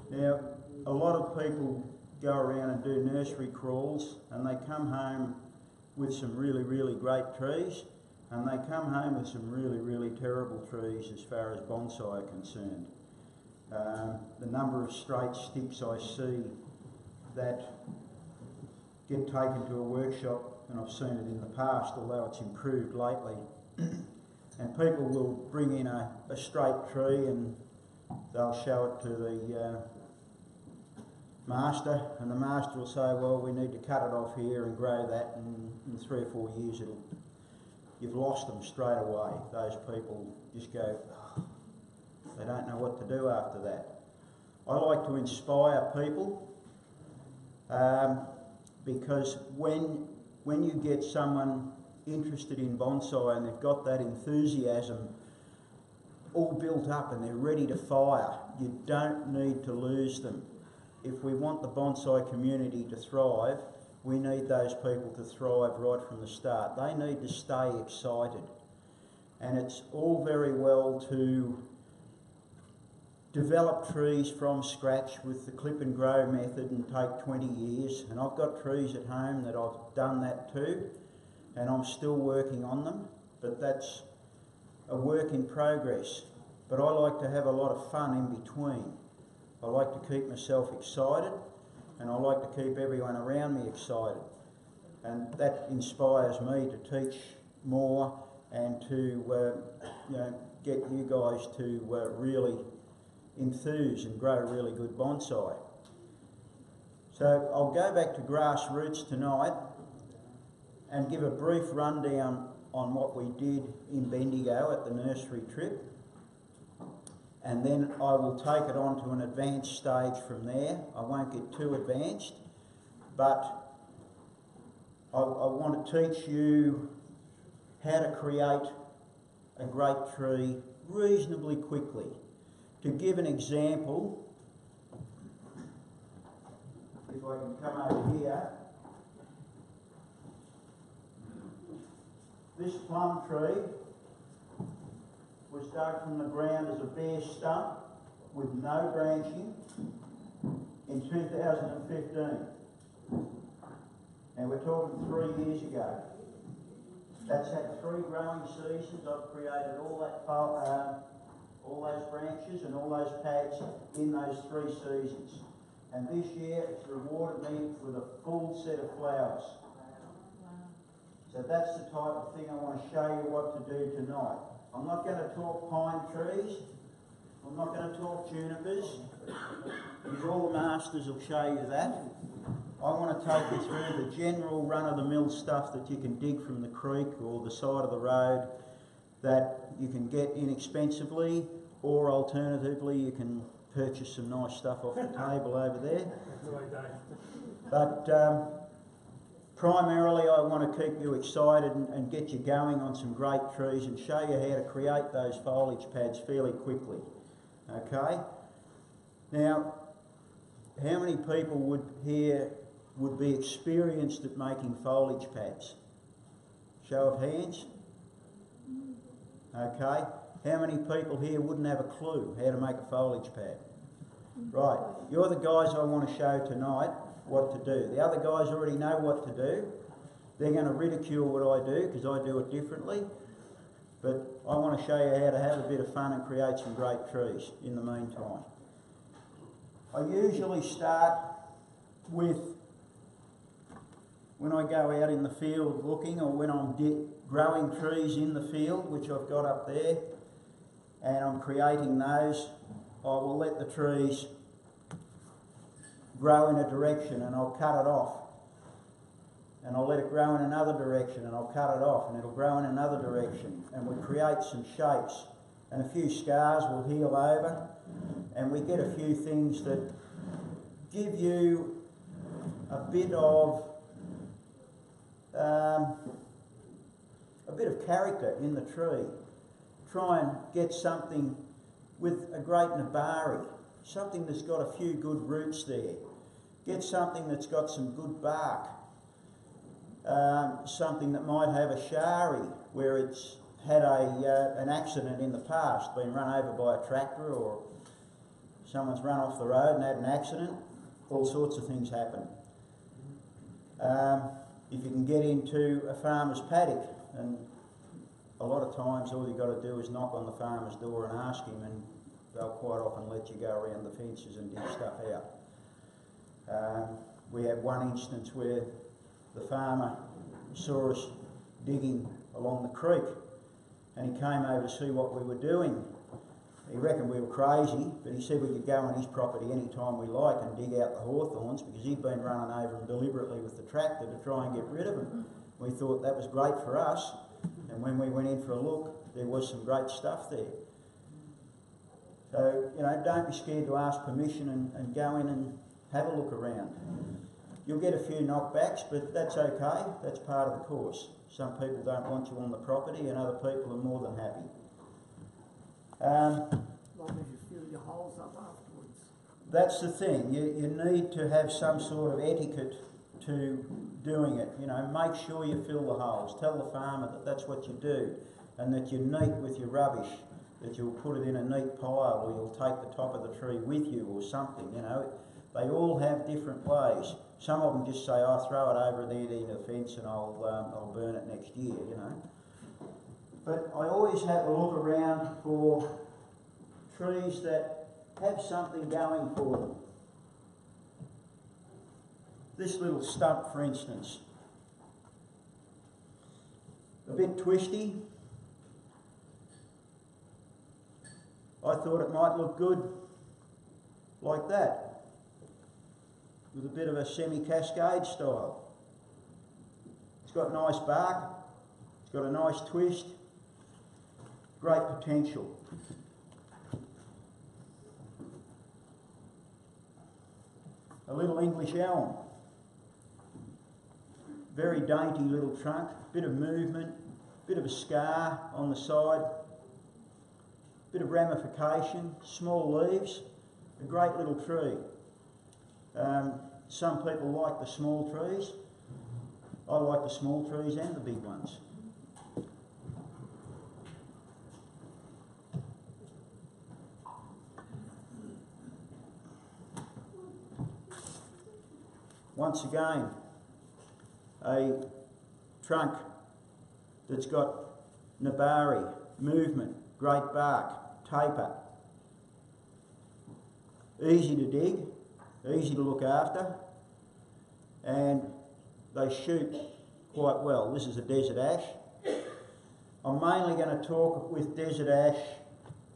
Now, a lot of people go around and do nursery crawls, and they come home with some really, really great trees, and they come home with some really, really terrible trees as far as bonsai are concerned. The number of straight sticks I see that get taken to a workshop, and I've seen it in the past, although it's improved lately, and people will bring in a straight tree and they'll show it to the master, and the master will say, well, we need to cut it off here and grow that, and in 3 or 4 years you've lost them straight away. Those people just go, oh, they don't know what to do after that. I like to inspire people because when you get someone interested in bonsai and they've got that enthusiasm all built up and they're ready to fire, you don't need to lose them. If we want the bonsai community to thrive, we need those people to thrive right from the start. They need to stay excited. And it's all very well to develop trees from scratch with the clip and grow method and take 20 years. And I've got trees at home that I've done that too, and I'm still working on them, but that's a work in progress. But I like to have a lot of fun in between. I like to keep myself excited, and I like to keep everyone around me excited. And that inspires me to teach more and to get you guys to really enthuse and grow really good bonsai. So I'll go back to grassroots tonight and give a brief rundown on what we did in Bendigo at the nursery trip, and then I will take it on to an advanced stage from there. I won't get too advanced, but I want to teach you how to create a great tree reasonably quickly. To give an example, if I can come over here, this plum tree was dug from the ground as a bare stump with no branching in 2015. And we're talking 3 years ago. That's had 3 growing seasons. I've created all those branches and all those pads in those 3 seasons. And this year it's rewarded me with a full set of flowers. So that's the type of thing I want to show you what to do tonight. I'm not going to talk pine trees. I'm not going to talk junipers, because all the masters will show you that. I want to take you through the general run-of-the-mill stuff that you can dig from the creek or the side of the road that you can get inexpensively, or alternatively you can purchase some nice stuff off the table over there. But primarily I want to keep you excited and get you going on some great trees and show you how to create those foliage pads fairly quickly. Okay? Now, how many people here would be experienced at making foliage pads? Show of hands? Okay. How many people here wouldn't have a clue how to make a foliage pad? Right. You're the guys I want to show tonight what to do. The other guys already know what to do. They're going to ridicule what I do because I do it differently. But I want to show you how to have a bit of fun and create some great trees in the meantime. I usually start with, when I go out in the field looking, or when I'm growing trees in the field, which I've got up there, and I'm creating those, I will let the trees grow in a direction and I'll cut it off. And I'll let it grow in another direction and I'll cut it off, and it'll grow in another direction. And we create some shapes, and a few scars will heal over, and we get a few things that give you a bit of character in the tree. Try and get something with a great nabari, something that's got a few good roots there. Get something that's got some good bark. Something that might have a shari where it's had an accident in the past, been run over by a tractor or someone's run off the road and had an accident, all sorts of things happen. If you can get into a farmer's paddock, and a lot of times all you've got to do is knock on the farmer's door and ask him, and they'll quite often let you go around the fences and dig stuff out. We had one instance where the farmer saw us digging along the creek, and he came over to see what we were doing. He reckoned we were crazy, but he said we could go on his property any time we like and dig out the hawthorns, because he'd been running over them deliberately with the tractor to try and get rid of them. We thought that was great for us, and when we went in for a look, there was some great stuff there. So, you know, don't be scared to ask permission and go in and have a look around. You'll get a few knockbacks, but that's okay. That's part of the course. Some people don't want you on the property, and other people are more than happy. As long as you fill your holes up afterwards. That's the thing. You need to have some sort of etiquette to doing it. You know, make sure you fill the holes. Tell the farmer that that's what you do, and that you're neat with your rubbish, that you'll put it in a neat pile, or you'll take the top of the tree with you, or something. You know, they all have different ways. Some of them just say, "I'll throw it over there into the fence, and I'll burn it next year." You know. But I always have a look around for trees that have something going for them. This little stump, for instance, a bit twisty. I thought it might look good like that, with a bit of a semi-cascade style. It's got nice bark, it's got a nice twist, great potential. A little English elm. Very dainty little trunk, bit of movement, bit of a scar on the side, bit of ramification, small leaves, a great little tree. Some people like the small trees. I like the small trees and the big ones. Once again, a trunk that's got nabari, movement, great bark, taper. Easy to dig, easy to look after, and they shoot quite well. This is a desert ash. I'm mainly going to talk with desert ash,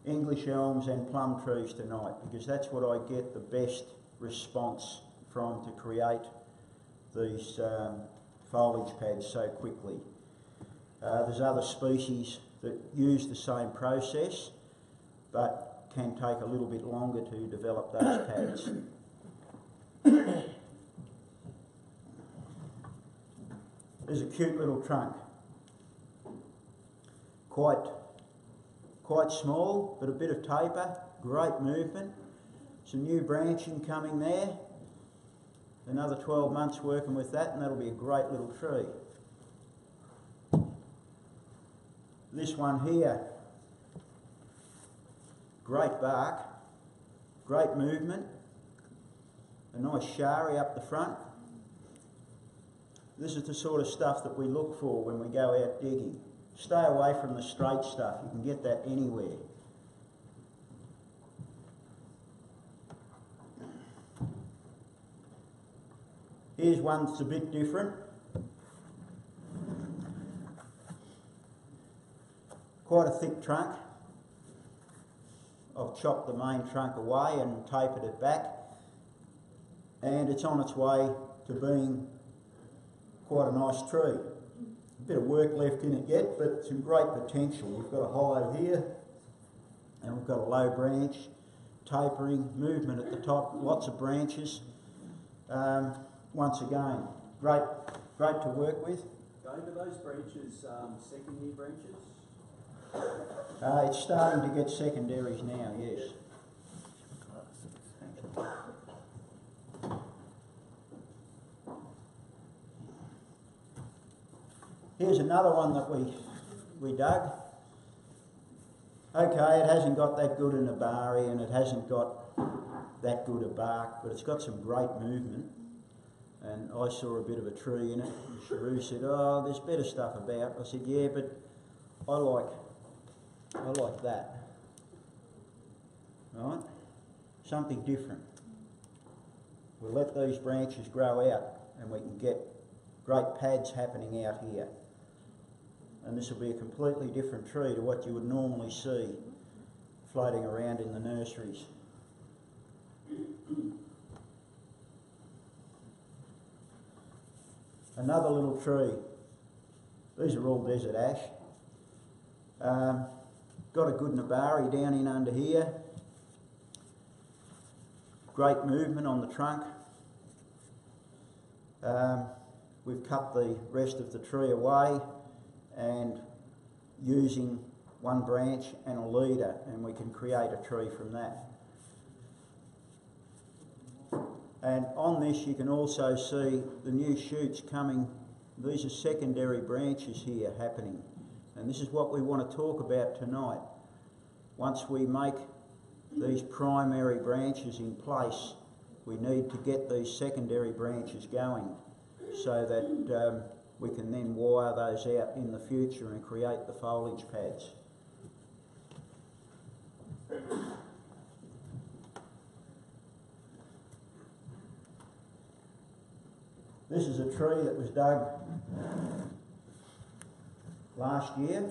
English elms and plum trees tonight, because that's what I get the best response from to create these foliage pads so quickly. There's other species that use the same process, but can take a little bit longer to develop those pads. There's a cute little trunk. Quite small, but a bit of taper, great movement. Some new branching coming there. Another 12 months working with that, and that'll be a great little tree. This one here, great bark, great movement, a nice shari up the front. This is the sort of stuff that we look for when we go out digging. Stay away from the straight stuff, you can get that anywhere. Here's one that's a bit different. Quite a thick trunk. I've chopped the main trunk away and tapered it back, and it's on its way to being quite a nice tree. A bit of work left in it yet, but some great potential. We've got a hollow here, and we've got a low branch, tapering, movement at the top, lots of branches. Once again, great to work with. Over those branches, second year branches? It's starting to get secondaries now, yes. Here's another one that we dug. Okay, it hasn't got that good an abari and it hasn't got that good a bark, but it's got some great movement. And I saw a bit of a tree in it. And Sharu said, "Oh, there's better stuff about." I said, "Yeah, but I like that." Right? Something different. We'll let these branches grow out and we can get great pads happening out here. And this will be a completely different tree to what you would normally see floating around in the nurseries. Another little tree. These are all desert ash. Got a good nabari down in under here. Great movement on the trunk. We've cut the rest of the tree away and using one branch and a leader, and we can create a tree from that. And on this you can also see the new shoots coming. These are secondary branches here happening, and this is what we want to talk about tonight. Once we make these primary branches in place, we need to get these secondary branches going so that we can then wire those out in the future and create the foliage pads. This is a tree that was dug last year.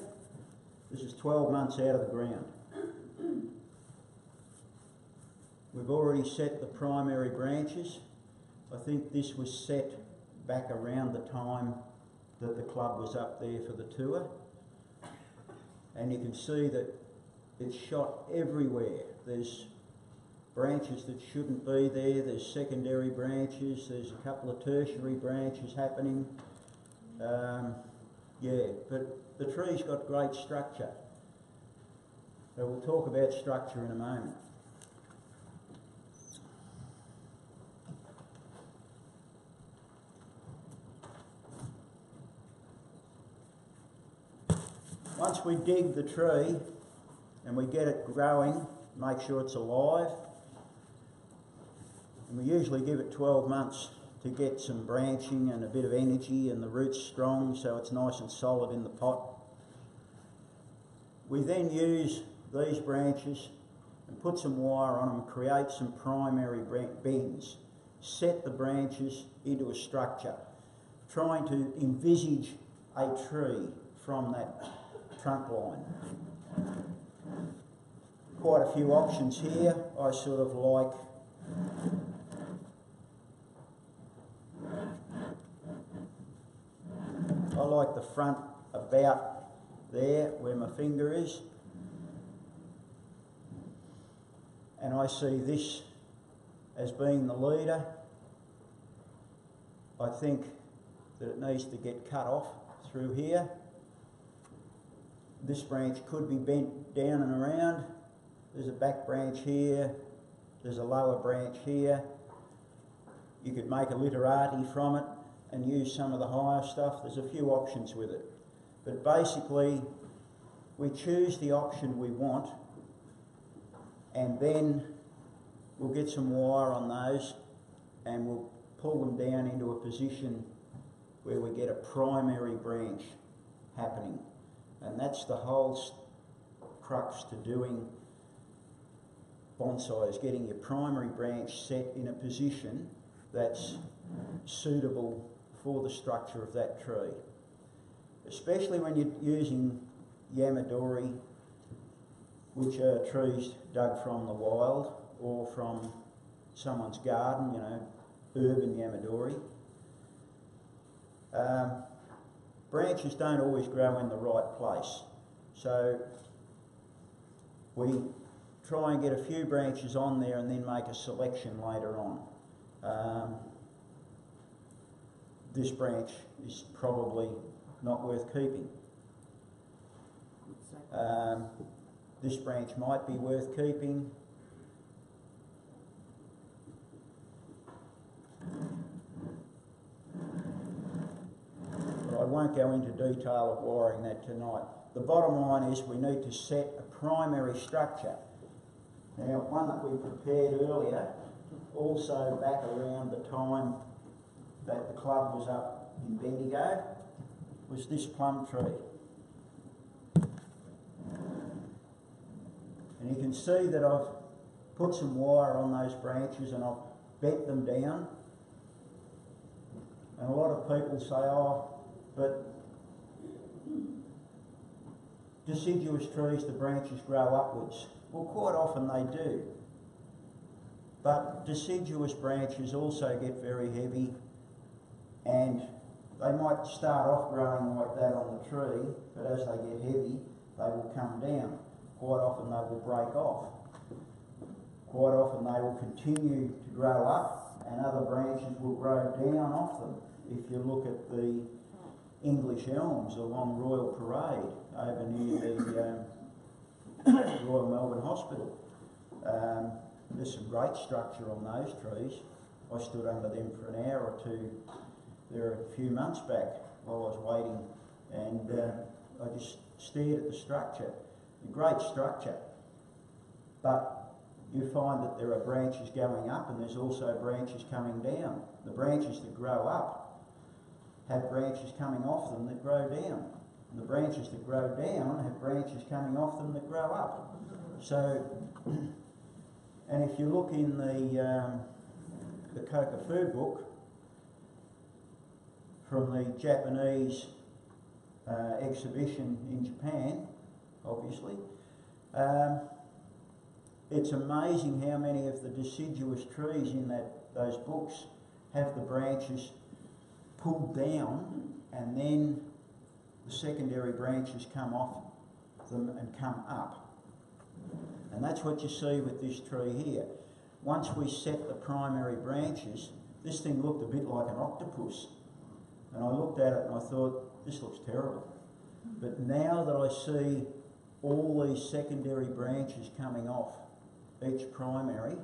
This is 12 months out of the ground. We've already set the primary branches. I think this was set back around the time that the club was up there for the tour. And you can see that it's shot everywhere. There's branches that shouldn't be there, there's secondary branches, there's a couple of tertiary branches happening. Yeah, but the tree's got great structure. So we'll talk about structure in a moment. Once we dig the tree and we get it growing, make sure it's alive, and we usually give it 12 months to get some branching and a bit of energy and the roots strong so it's nice and solid in the pot. We then use these branches and put some wire on them and create some primary bends. Set the branches into a structure, trying to envisage a tree from that trunk line. Quite a few options here. I sort of like the front about there where my finger is, and I see this as being the leader. I think that it needs to get cut off through here. This branch could be bent down and around. There's a back branch here, there's a lower branch here. You could make a literati from it and use some of the higher stuff. There's a few options with it. But basically, we choose the option we want and then we'll get some wire on those and we'll pull them down into a position where we get a primary branch happening. And that's the whole crux to doing bonsai, is getting your primary branch set in a position that's suitable for the structure of that tree. Especially when you're using yamadori, which are trees dug from the wild or from someone's garden, you know, urban yamadori. Branches don't always grow in the right place, so we try and get a few branches on there and then make a selection later on. This branch is probably not worth keeping. This branch might be worth keeping. But I won't go into detail of wiring that tonight. the bottom line is we need to set a primary structure. Now, one that we prepared earlier, also back around the time that the club was up in Bendigo, was this plum tree. And you can see that I've put some wire on those branches and I've bent them down. And a lot of people say, oh, but deciduous trees, the branches grow upwards. Well, quite often they do. But deciduous branches also get very heavy, and they might start off growing like that on the tree, but as they get heavy, they will come down. Quite often they will break off. Quite often they will continue to grow up, and other branches will grow down off them. If you look at the English elms along Royal Parade over near the Royal Melbourne Hospital, there's some great structure on those trees. I stood under them for an hour or two there a few months back while I was waiting, and I just stared at the structure. A great structure, but you find that there are branches going up and there's also branches coming down. The branches that grow up have branches coming off them that grow down. And the branches that grow down have branches coming off them that grow up. So, and if you look in the Kokufu book from the Japanese exhibition in Japan, obviously, it's amazing how many of the deciduous trees in those books have the branches pulled down and then the secondary branches come off them and come up. And that's what you see with this tree here. Once we set the primary branches, this thing looked a bit like an octopus. And I looked at it and I thought, this looks terrible. But now that I see all these secondary branches coming off each primary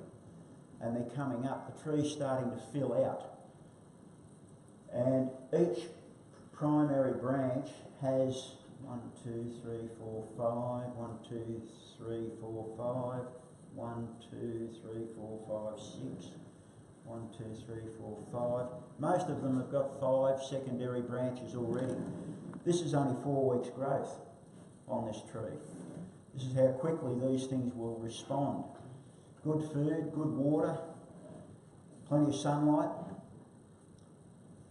and they're coming up, the tree's starting to fill out. And each primary branch has 1, 2, 3, 4, 5, 1, 2, 3, 4, 5, 1, 2, 3, 4, 5, 6, 1, 2, 3, 4, 5. Most of them have got 5 secondary branches already. This is only 4 weeks growth on this tree. This is how quickly these things will respond. Good food, good water, plenty of sunlight,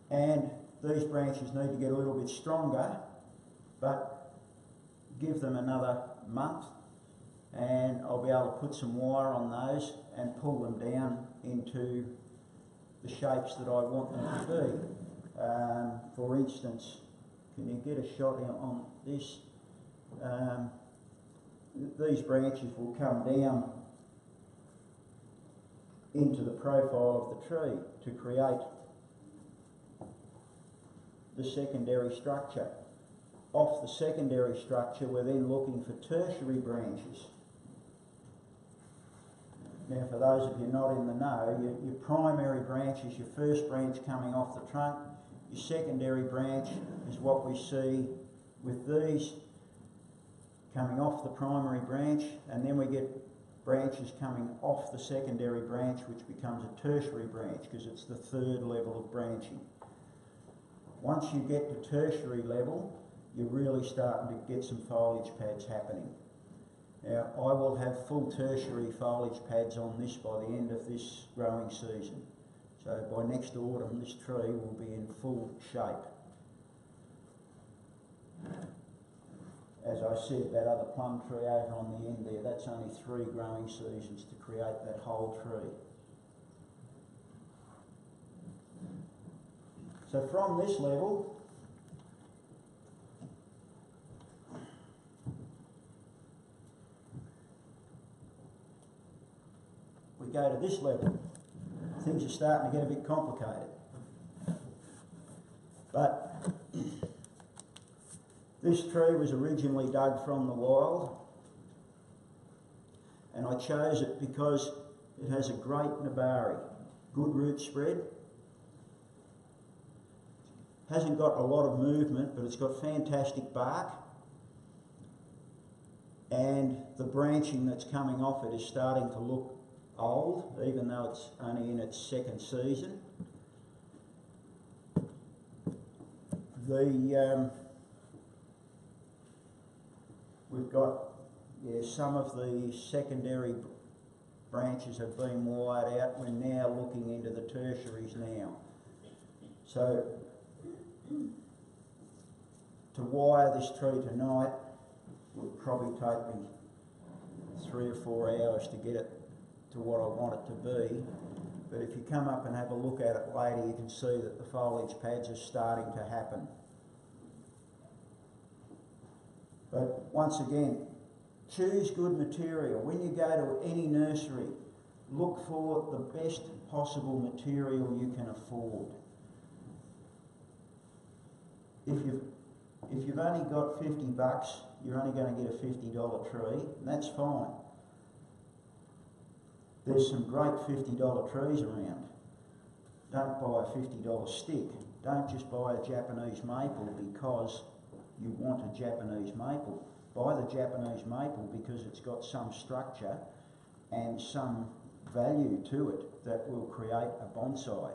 and these branches need to get a little bit stronger, but give them another month and I'll be able to put some wire on those and pull them down into the shapes that I want them to be. For instance, can you get a shot on this? These branches will come down into the profile of the tree to create the secondary structure. Off the secondary structure, we're then looking for tertiary branches. Now, for those of you not in the know, your primary branch is your first branch coming off the trunk. Your secondary branch is what we see with these coming off the primary branch, and then we get branches coming off the secondary branch, which becomes a tertiary branch because it's the third level of branching. Once you get to tertiary level, you're really starting to get some foliage pads happening. Now, I will have full tertiary foliage pads on this by the end of this growing season. So by next autumn, this tree will be in full shape. As I said, that other plum tree over on the end there, that's only 3 growing seasons to create that whole tree. So from this level, we go to this level. Things are starting to get a bit complicated. But this tree was originally dug from the wild, and I chose it because it has a great nabari, good root spread. Hasn't got a lot of movement, but it's got fantastic bark. and the branching that's coming off it is starting to look old, even though it's only in its second season. We've got some of the secondary branches have been wired out. We're now looking into the tertiaries now. So to wire this tree tonight would probably take me 3 or 4 hours to get it to what I want it to be. But if you come up and have a look at it later, you can see that the foliage pads are starting to happen. But once again, choose good material. When you go to any nursery, look for the best possible material you can afford. If you've only got $50, you're only going to get a $50 tree, and that's fine. There's some great $50 trees around. Don't buy a $50 stick. Don't just buy a Japanese maple because you want a Japanese maple. Buy the Japanese maple because it's got some structure and some value to it that will create a bonsai.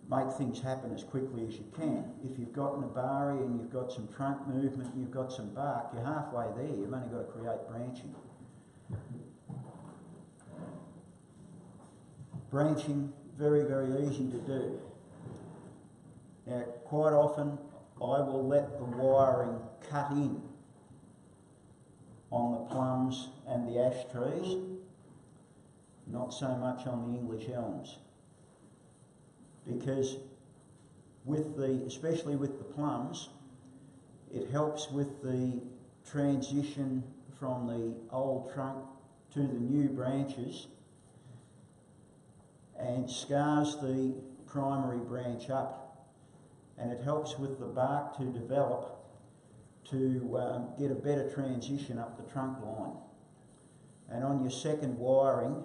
Make things happen as quickly as you can. If you've got an abari and you've got some trunk movement and you've got some bark, you're halfway there. You've only got to create branching. Branching, very, very easy to do. Now, quite often I will let the wiring cut in on the plums and the ash trees, not so much on the English elms. Because especially with the plums, it helps with the transition from the old trunk to the new branches and scars the primary branch up, and it helps with the bark to develop to get a better transition up the trunk line. And on your second wiring,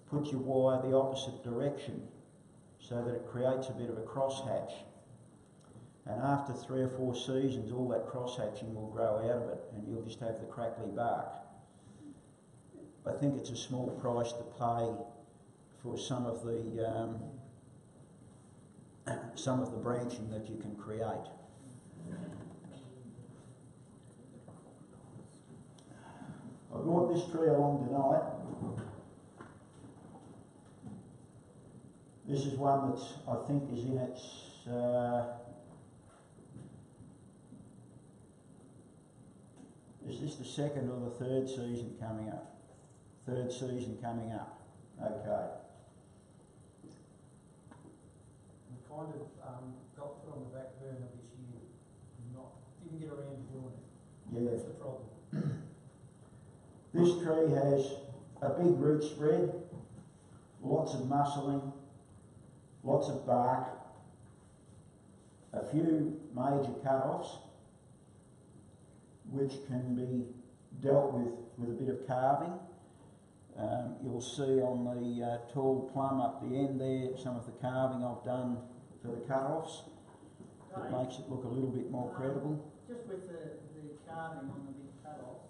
put your wire the opposite direction so that it creates a bit of a crosshatch. And after 3 or 4 seasons, all that crosshatching will grow out of it and you'll just have the crackly bark. I think it's a small price to pay for some of the branching that you can create. I brought this tree along tonight. This is one that I think is in its is this the second or the third season coming up? Third season coming up. Okay. We kind of got put on the back burner this year. Didn't get around to doing it. Yeah. That's the problem. This tree has a big root spread, lots of muscling, lots of bark, a few major cut-offs, which can be dealt with a bit of carving. You'll see on the tall plum up the end there some of the carving I've done for the cut-offs. It makes it look a little bit more credible. Just with the carving on the big cut-offs,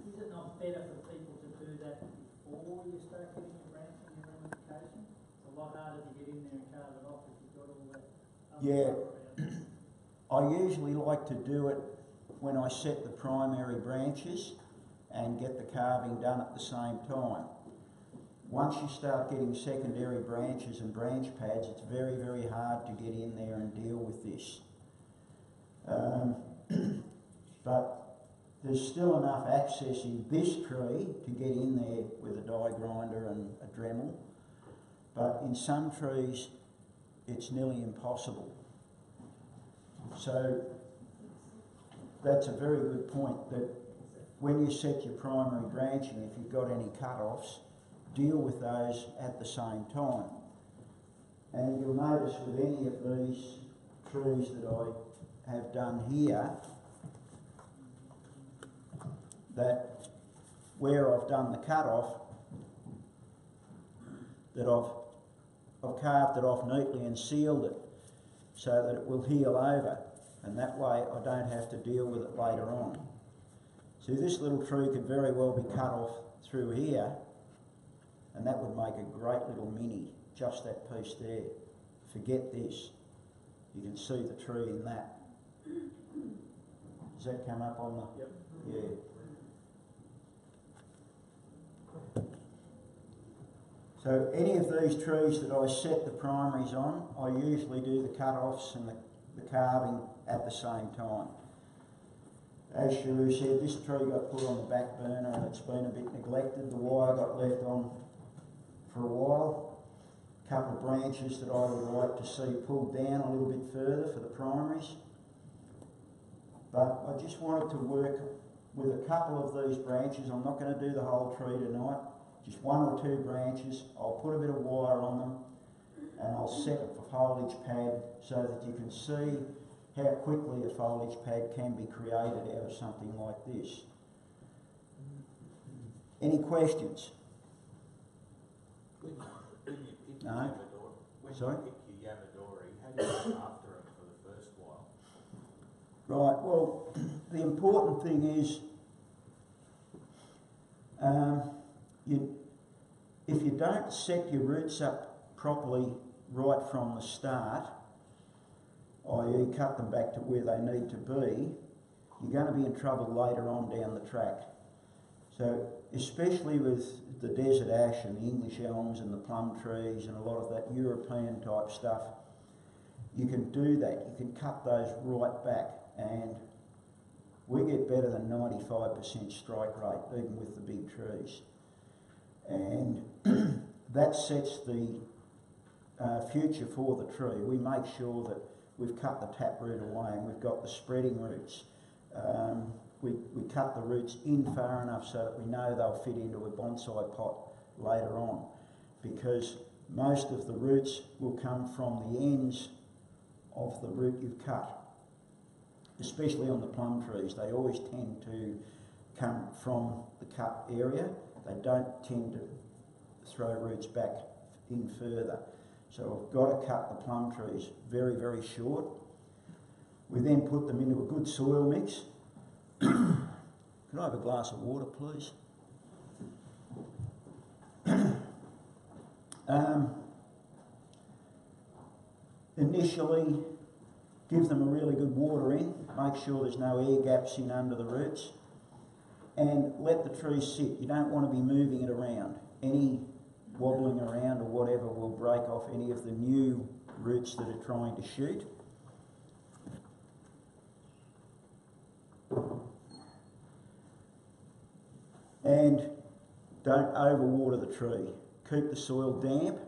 is it not better for people to do that before you start getting your branching and ramification? It's a lot harder to get in there and carve it off if you've got all that. I usually like to do it when I set the primary branches and get the carving done at the same time. Once you start getting secondary branches and branch pads, it's very, very hard to get in there and deal with this. But there's still enough access in this tree to get in there with a die grinder and a Dremel. But in some trees, it's nearly impossible. So that's a very good point, that when you set your primary branching, if you've got any cut-offs, deal with those at the same time. And you'll notice with any of these trees that I have done here, that where I've done the cut-off, that I've carved it off neatly and sealed it so that it will heal over. and that way I don't have to deal with it later on. See, this little tree could very well be cut off through here, and that would make a great little mini, just that piece there. Forget this. You can see the tree in that. Does that come up on the... Yep. Yeah. So any of these trees that I set the primaries on, I usually do the cut-offs and the carving at the same time. As Shrew said, this tree got put on the back burner and it's been a bit neglected. The wire got left on for a while. A couple of branches that I would like to see pulled down a little bit further for the primaries. But I just wanted to work with a couple of these branches. I'm not going to do the whole tree tonight. Just one or two branches. I'll put a bit of wire on them and I'll set up a foliage pad so that you can see how quickly a foliage pad can be created out of something like this. Any questions? When you pick No. Yamadori, Sorry? you pick your Yamadori, how do you look after it for the first while? Right, well, the important thing is if you don't set your roots up properly right from the start, i.e. cut them back to where they need to be, you're going to be in trouble later on down the track. So especially with the desert ash and the English elms and the plum trees and a lot of that European type stuff, you can do that. You can cut those right back, and we get better than 95% strike rate even with the big trees. And that sets the future for the tree. We make sure that we've cut the taproot away and we've got the spreading roots. We cut the roots in far enough so that we know they'll fit into a bonsai pot later on, because most of the roots will come from the ends of the root you've cut. Especially on the plum trees, they always tend to come from the cut area. They don't tend to throw roots back in further. So I've got to cut the plum trees very, very short. We then put them into a good soil mix. Can I have a glass of water, please? Initially, give them a really good water in, make sure there's no air gaps in under the roots, and let the tree sit. You don't want to be moving it around. Any wobbling around or whatever will break off any of the new roots that are trying to shoot. And don't overwater the tree. Keep the soil damp.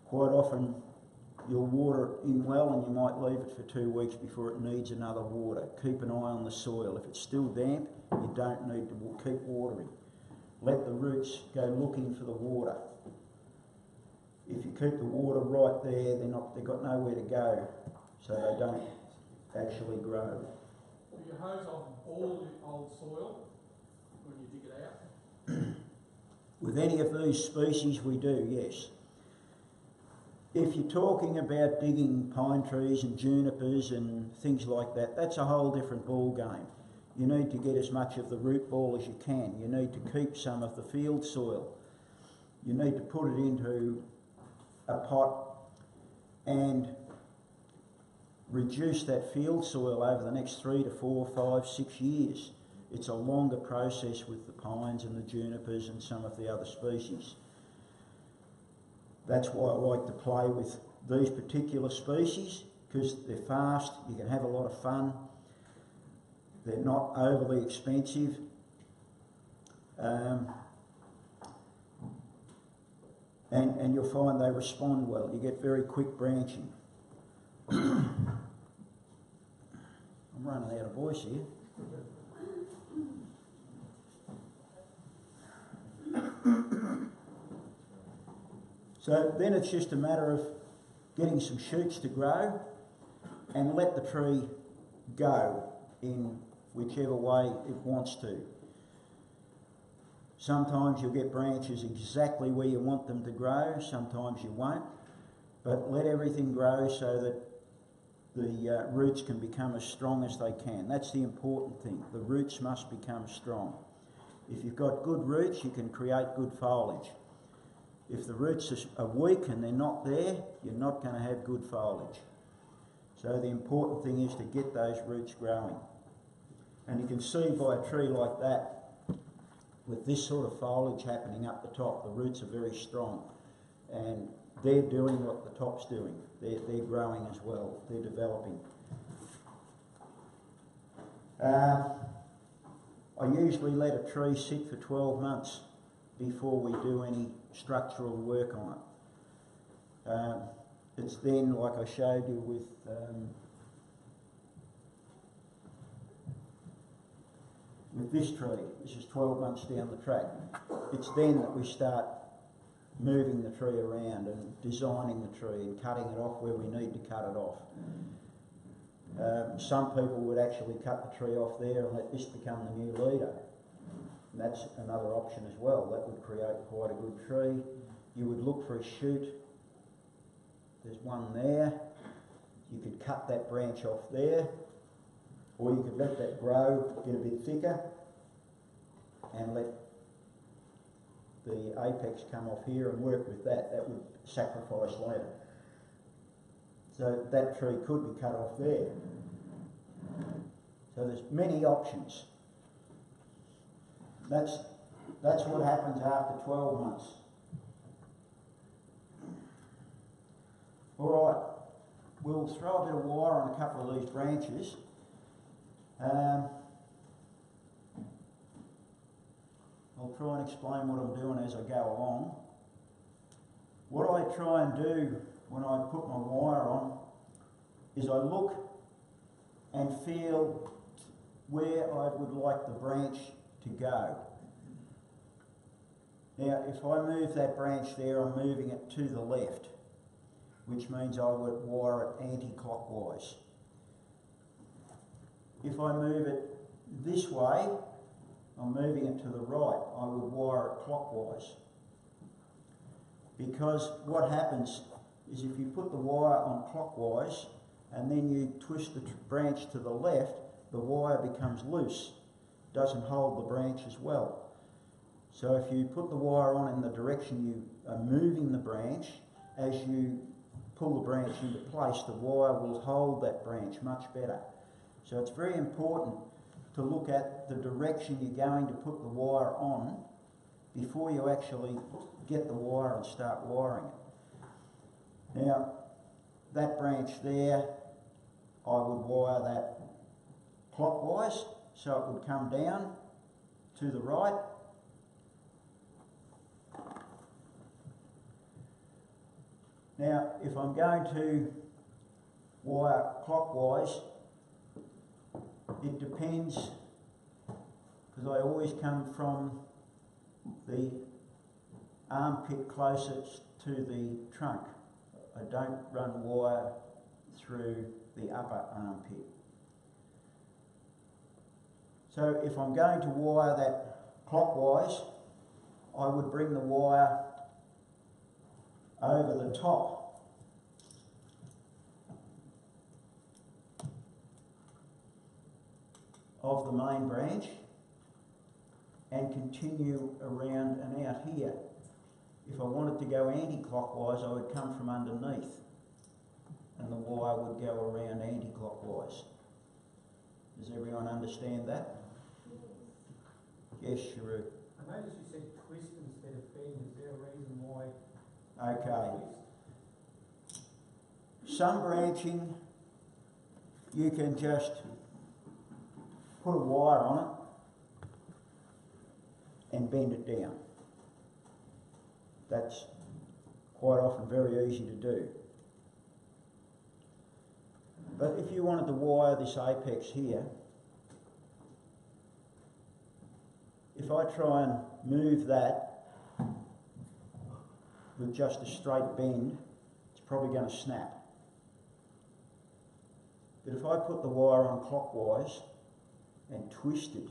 Quite often you'll water it in well and you might leave it for 2 weeks before it needs another water. Keep an eye on the soil. If it's still damp, you don't need to keep watering. Let the roots go looking for the water. If you keep the water right there, they've got nowhere to go, so they don't actually grow. Do you hose off all the old soil when you dig it out? With any of these species we do, yes. If you're talking about digging pine trees and junipers and things like that, that's a whole different ball game. You need to get as much of the root ball as you can. You need to keep some of the field soil. You need to put it into a pot and reduce that field soil over the next 3 to 4, 5, 6 years. It's a longer process with the pines and the junipers and some of the other species. That's why I like to play with these particular species, because they're fast, you can have a lot of fun, they're not overly expensive. And you'll find they respond well. You get very quick branching. I'm running out of voice here. So then it's just a matter of getting some shoots to grow and let the tree go in whichever way it wants to. Sometimes you'll get branches exactly where you want them to grow, sometimes you won't, but let everything grow so that the roots can become as strong as they can. That's the important thing. The roots must become strong. If you've got good roots, you can create good foliage. If the roots are weak and they're not there, you're not going to have good foliage. So the important thing is to get those roots growing. And you can see by a tree like that, with this sort of foliage happening up the top, the roots are very strong. And they're doing what the top's doing. They're growing as well. They're developing. I usually let a tree sit for 12 months before we do any structural work on it. It's then, like I showed you with this tree, this is 12 months down the track. It's then that we start moving the tree around and designing the tree and cutting it off where we need to cut it off. Some people would actually cut the tree off there and let this become the new leader. And that's another option as well. That would create quite a good tree. You would look for a shoot. There's one there. You could cut that branch off there, or you could let that grow, get a bit thicker, and let the apex come off here and work with that. That would sacrifice later. So that tree could be cut off there. So there's many options. That's what happens after 12 months. All right, we'll throw a bit of wire on a couple of these branches. I'll try and explain what I'm doing as I go along. What I try and do when I put my wire on is I look and feel where I would like the branch to go. Now, if I move that branch there, I'm moving it to the left, which means I would wire it anti-clockwise. If I move it this way, I'm moving it to the right, I would wire it clockwise. Because what happens is if you put the wire on clockwise and then you twist the branch to the left, the wire becomes loose, doesn't hold the branch as well. So if you put the wire on in the direction you are moving the branch, as you pull the branch into place, the wire will hold that branch much better. So it's very important to look at the direction you're going to put the wire on before you actually get the wire and start wiring it. Now, that branch there, I would wire that clockwise, so it would come down to the right. Now, if I'm going to wire clockwise, it depends, because I always come from the armpit closest to the trunk. I don't run wire through the upper armpit. So if I'm going to wire that clockwise, I would bring the wire over the top of the main branch and continue around and out here. If I wanted to go anti-clockwise, I would come from underneath and the wire would go around anti-clockwise. Does everyone understand that? Yes, Sharu. I noticed you said twist instead of bend. Is there a reason why? Okay. Some branching, you can just put a wire on it and bend it down. That's quite often very easy to do. But if you wanted to wire this apex here, if I try and move that with just a straight bend, it's probably going to snap. But if I put the wire on clockwise and twist it,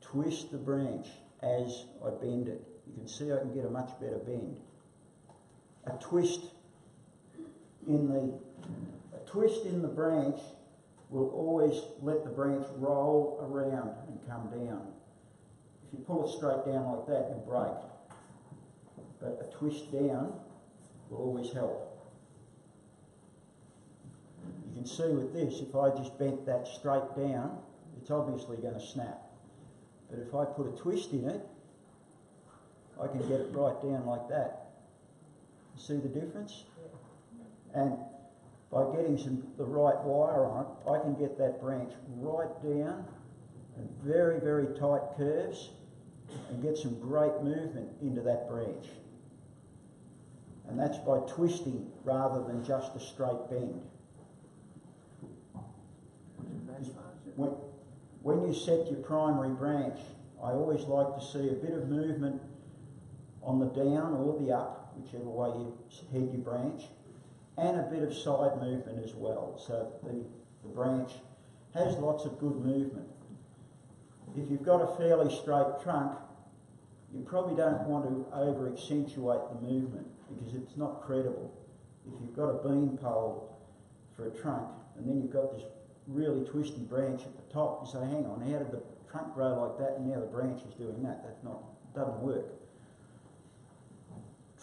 twist the branch as I bend it, you can see I can get a much better bend. A twist twist in the branch will always let the branch roll around and come down. If you pull it straight down like that, you break. But a twist down will always help. You can see with this, if I just bent that straight down, it's obviously going to snap. But if I put a twist in it, I can get it right down like that. See the difference? And by getting the right wire on it, I can get that branch right down and very, very tight curves and get some great movement into that branch. And that's by twisting rather than just a straight bend. When you set your primary branch, I always like to see a bit of movement on the down or the up, whichever way you head your branch, and a bit of side movement as well, so that the branch has lots of good movement. If you've got a fairly straight trunk, you probably don't want to over accentuate the movement because it's not credible. If you've got a bean pole for a trunk and then you've got this really twisty branch at the top, you say, hang on, how did the trunk grow like that and now the branch is doing that? Doesn't work.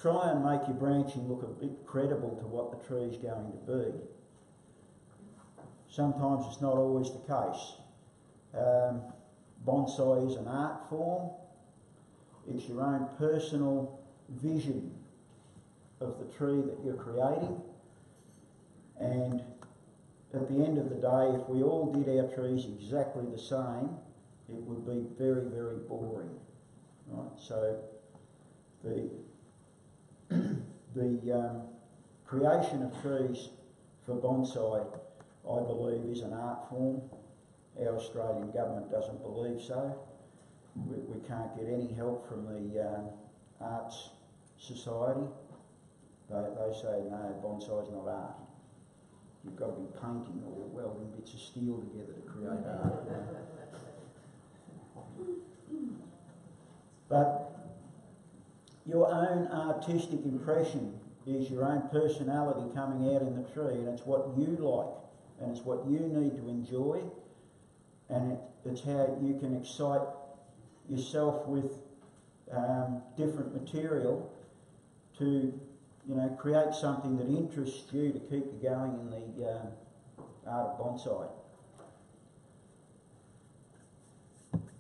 Try and make your branching look a bit credible to what the tree is going to be. Sometimes it's not always the case. Bonsai is an art form. It's your own personal vision of the tree that you're creating. And at the end of the day, if we all did our trees exactly the same, it would be very, very boring. Right? So the creation of trees for bonsai, I believe, is an art form. Our Australian government doesn't believe so. We can't get any help from the Arts Society. They say, no, bonsai's not art. You've got to be painting or welding bits of steel together to create art. But your own artistic impression is your own personality coming out in the tree, and it's what you like, and it's what you need to enjoy, and it's how you can excite yourself with different material to, create something that interests you to keep you going in the art of bonsai.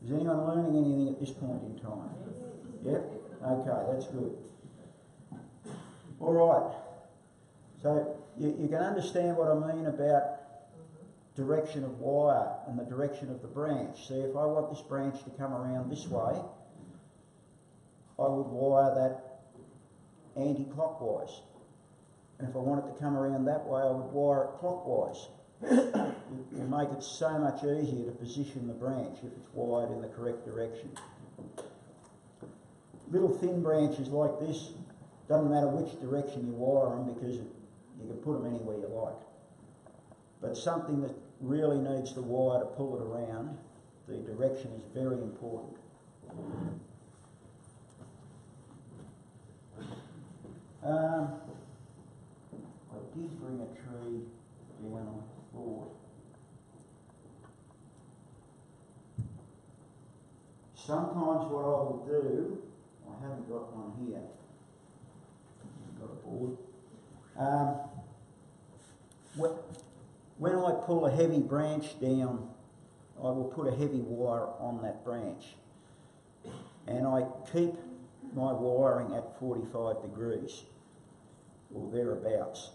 Is anyone learning anything at this point in time? Yep? Okay, that's good. All right. So you can understand what I mean about direction of wire and the direction of the branch. See, if I want this branch to come around this way, I would wire that anti-clockwise. And if I want it to come around that way, I would wire it clockwise. It will make it so much easier to position the branch if it's wired in the correct direction. Little thin branches like this, doesn't matter which direction you wire them because you can put them anywhere you like. But something that really needs the wire to pull it around, the direction is very important. I did bring a tree down, I thought. Sometimes what I will do, I haven't got one here, I've got a board. When I pull a heavy branch down, I will put a heavy wire on that branch. And I keep my wiring at 45 degrees, or thereabouts,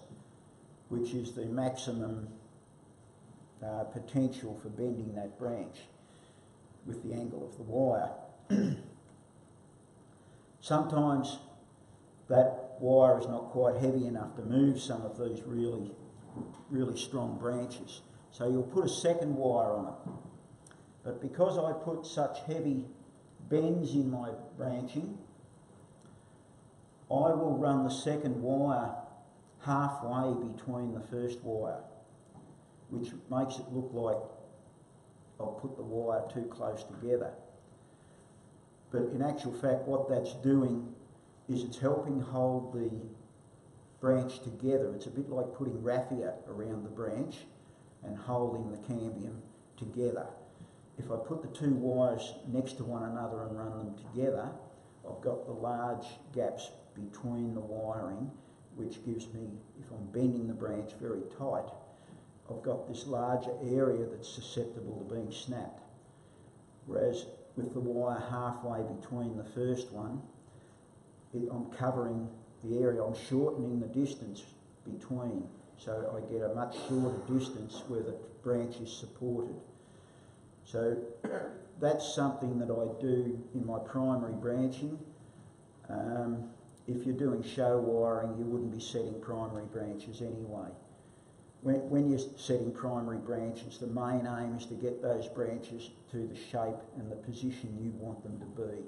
which is the maximum potential for bending that branch with the angle of the wire. Sometimes that wire is not quite heavy enough to move some of these really, really strong branches. So you'll put a second wire on it. But because I put such heavy bends in my branching, I will run the second wire halfway between the first wire, which makes it look like I'll put the wire too close together. But in actual fact, what that's doing is it's helping hold the branch together. It's a bit like putting raffia around the branch and holding the cambium together. If I put the two wires next to one another and run them together, I've got the large gaps between the wiring, which gives me, if I'm bending the branch very tight, I've got this larger area that's susceptible to being snapped. Whereas with the wire halfway between the first one, I'm covering the area, I'm shortening the distance between, so I get a much shorter distance where the branch is supported. So that's something that I do in my primary branching. If you're doing show wiring, you wouldn't be setting primary branches anyway. When you're setting primary branches, the main aim is to get those branches to the shape and the position you want them to be.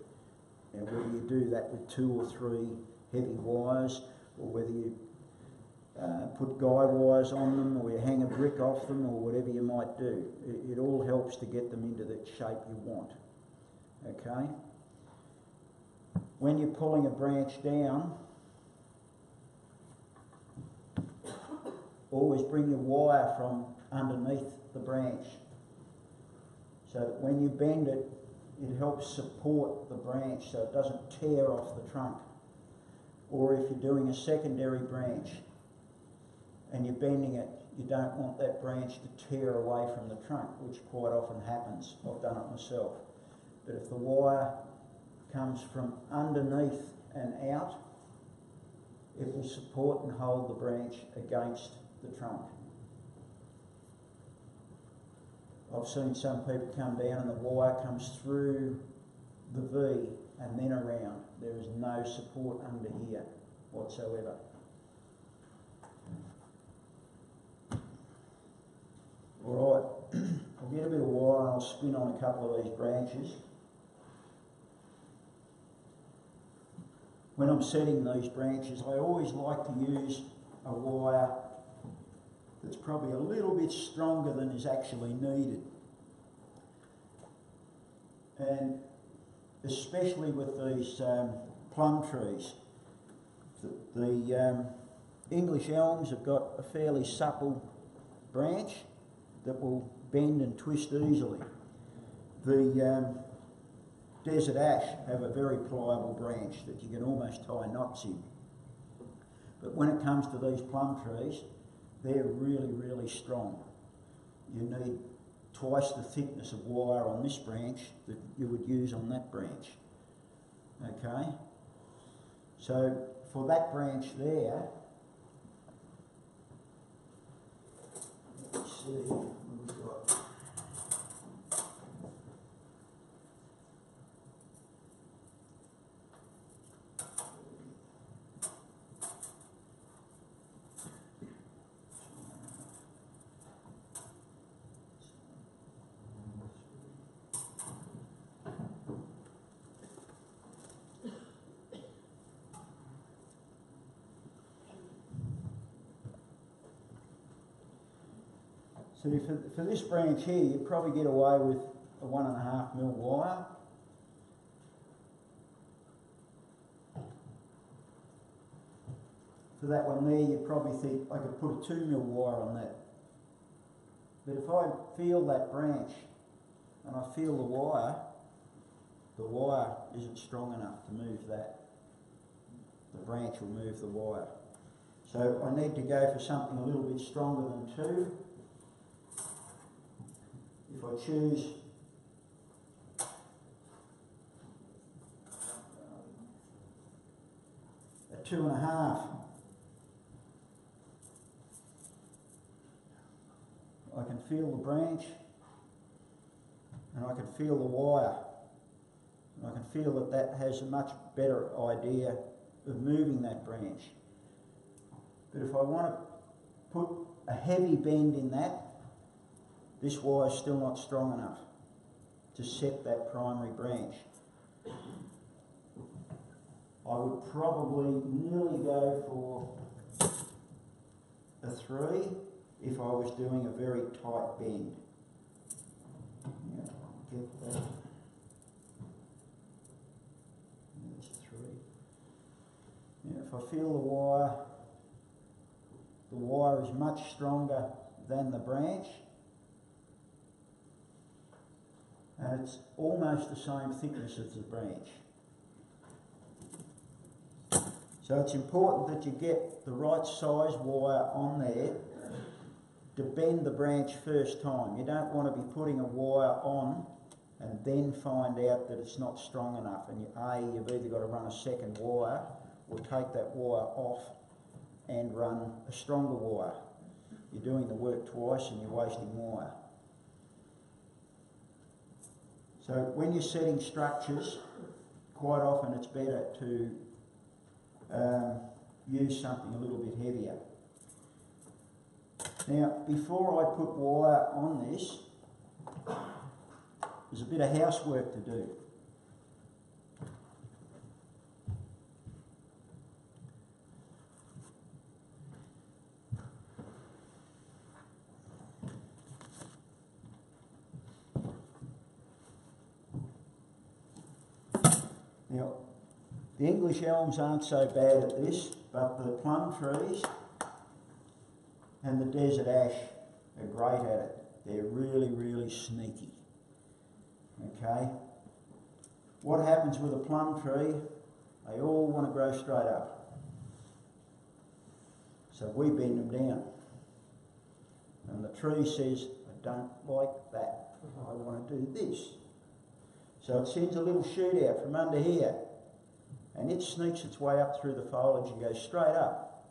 And whether you do that with 2 or 3 heavy wires, or whether you put guy wires on them, or you hang a brick off them, or whatever you might do, it all helps to get them into the shape you want. Okay? When you're pulling a branch down, always bring your wire from underneath the branch, so that when you bend it, it helps support the branch so it doesn't tear off the trunk. Or if you're doing a secondary branch and you're bending it, you don't want that branch to tear away from the trunk, which quite often happens. I've done it myself. But if the wire comes from underneath and out, it will support and hold the branch against the trunk. I've seen some people come down and the wire comes through the V and then around. There is no support under here whatsoever. All right, I'll get a bit of wire and I'll spin on a couple of these branches. When I'm setting these branches, I always like to use a wire that's probably a little bit stronger than is actually needed. And especially with these plum trees, the English elms have got a fairly supple branch that will bend and twist easily. The desert ash have a very pliable branch that you can almost tie knots in. But when it comes to these plum trees, they're really, really strong. You need twice the thickness of wire on this branch that you would use on that branch. Okay? So for that branch there, let's see what we've got. So for this branch here, you'd probably get away with a 1.5 mil wire. For that one there, you'd probably think I could put a 2 mil wire on that. But if I feel that branch and I feel the wire isn't strong enough to move that. The branch will move the wire. So I need to go for something a little bit stronger than 2. If I choose a 2.5, I can feel the branch and I can feel the wire. And I can feel that that has a much better idea of moving that branch. But if I want to put a heavy bend in that, this wire is still not strong enough to set that primary branch. I would probably nearly go for a 3 if I was doing a very tight bend. Yeah, get that. That's a 3. Yeah, if I feel the wire the wire is much stronger than the branch, and it's almost the same thickness as the branch. So it's important that you get the right size wire on there to bend the branch first time. You don't want to be putting a wire on and then find out that it's not strong enough, and you've either got to run a second wire or take that wire off and run a stronger wire. You're doing the work twice and you're wasting wire. So when you're setting structures, quite often it's better to use something a little bit heavier. Now, before I put wire on this, there's a bit of housework to do. Now, the English elms aren't so bad at this, but the plum trees and the desert ash are great at it. They're really, really sneaky. Okay? What happens with a plum tree? They all want to grow straight up. So we bend them down. And the tree says, I don't like that. I want to do this. So it sends a little shoot out from under here, and it sneaks its way up through the foliage and goes straight up.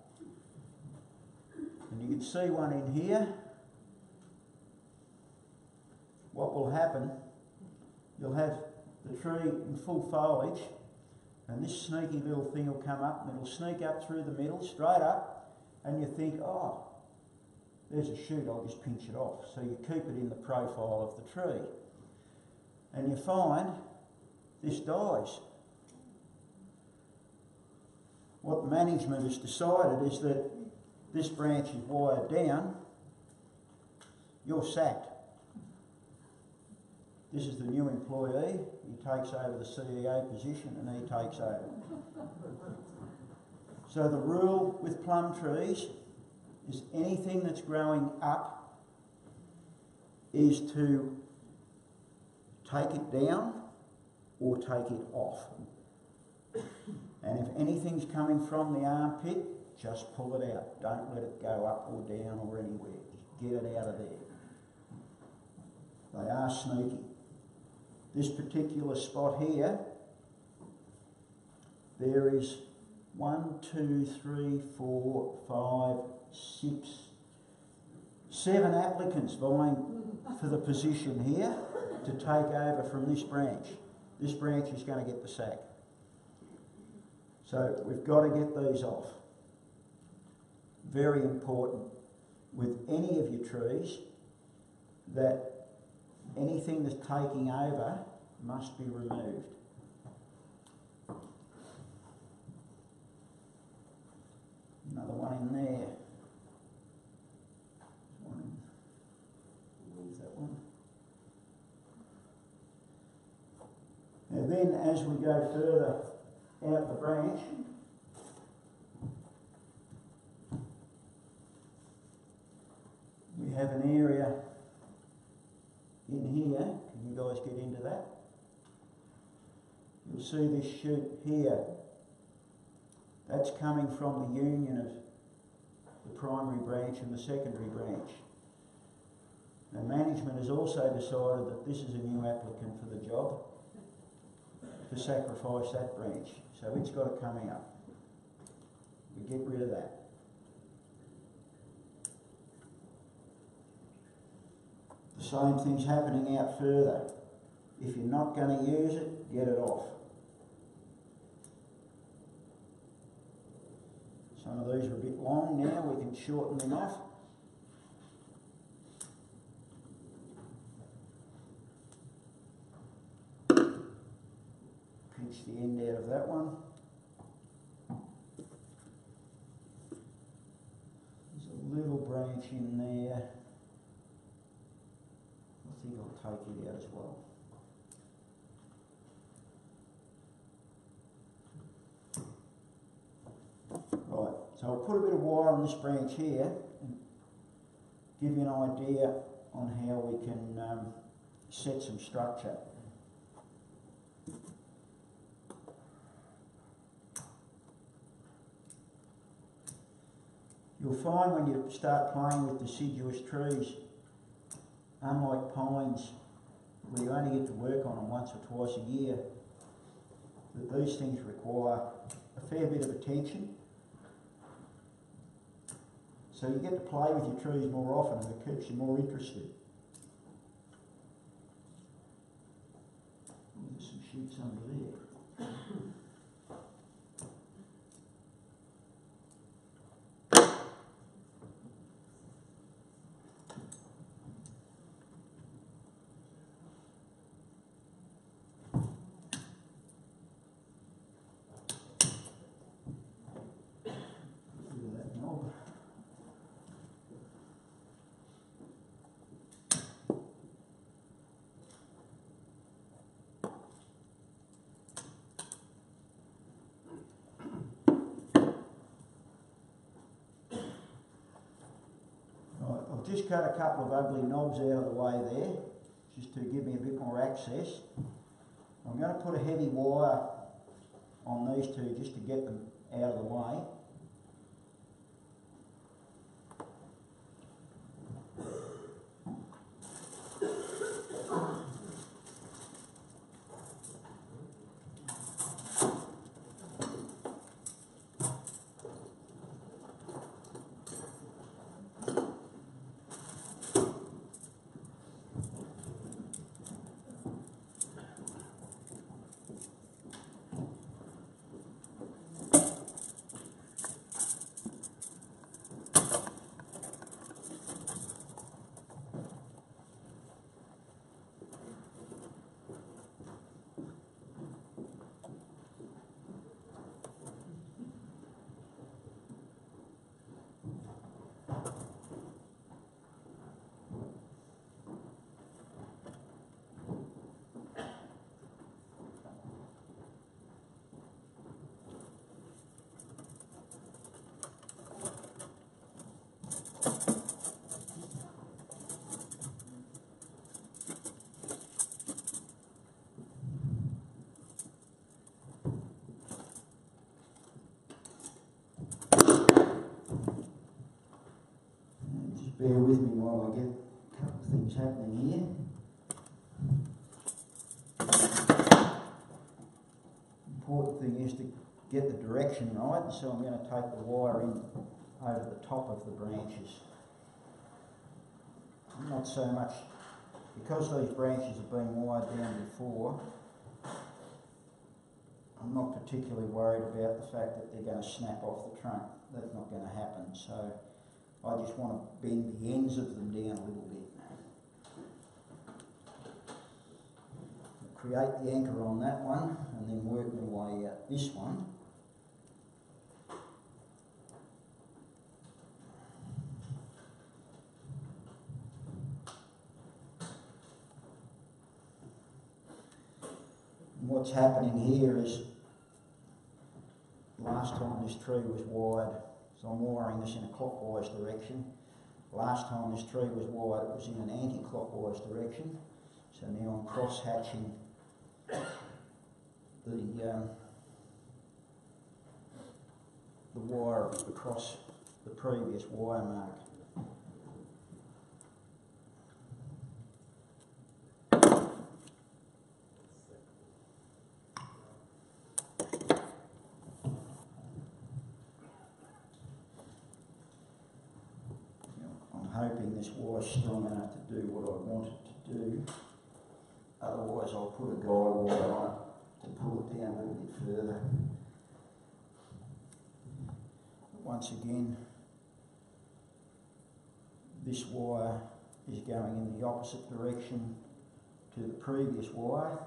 And you can see one in here. What will happen, you'll have the tree in full foliage, and this sneaky little thing will come up and it'll sneak up through the middle, straight up, and you think, oh, there's a shoot, I'll just pinch it off. So you keep it in the profile of the tree. And you find this dies. What management has decided is that this branch is wired down, you're sacked. This is the new employee, he takes over the CEO position and he takes over. So the rule with plum trees is anything that's growing up is to take it down or take it off. And if anything's coming from the armpit, just pull it out. Don't let it go up or down or anywhere. Just get it out of there. They are sneaky. This particular spot here, there is 1, 2, 3, 4, 5, 6, 7 applicants vying for the position here to take over from this branch. This branch is going to get the sack. So we've got to get these off. Very important with any of your trees that anything that's taking over must be removed. Another one in there. Leave that one. Now then, as we go further out the branch, we have an area in here. Can you guys get into that? You'll see this shoot here. That's coming from the union of the primary branch and the secondary branch. Now management has also decided that this is a new applicant for the job to sacrifice that branch. So it's got to come out. We get rid of that. The same thing's happening out further. If you're not going to use it, get it off. Some of these are a bit long now, we can shorten them off. Pinch the end out of that one. There's a little branch in there. I think I'll take it out as well. Right, So I'll put a bit of wire on this branch here and give you an idea on how we can set some structure. You'll find when you start playing with deciduous trees, unlike pines, where you only get to work on them once or twice a year, that these things require a fair bit of attention. So you get to play with your trees more often and it keeps you more interested. There's some shoots under there. I've just cut a couple of ugly knobs out of the way there, just to give me a bit more access. I'm going to put a heavy wire on these two just to get them out of the way. Bear with me while I get a couple of things happening here. Important thing is to get the direction right, so I'm going to take the wire in over the top of the branches. Not so much, because these branches have been wired down before, I'm not particularly worried about the fact that they're going to snap off the trunk. That's not going to happen. So I just want to bend the ends of them down a little bit. Create the anchor on that one and then work my way out this one. And what's happening here is, last time this tree was wired, so I'm wiring this in a clockwise direction. Last time this tree was wired, it was in an anti-clockwise direction. So now I'm cross-hatching the wire across the previous wire mark. I'm hoping this wire's strong enough to do what I want it to do. Otherwise I'll put a guy wire on it to pull it down a little bit further. Once again, this wire is going in the opposite direction to the previous wire.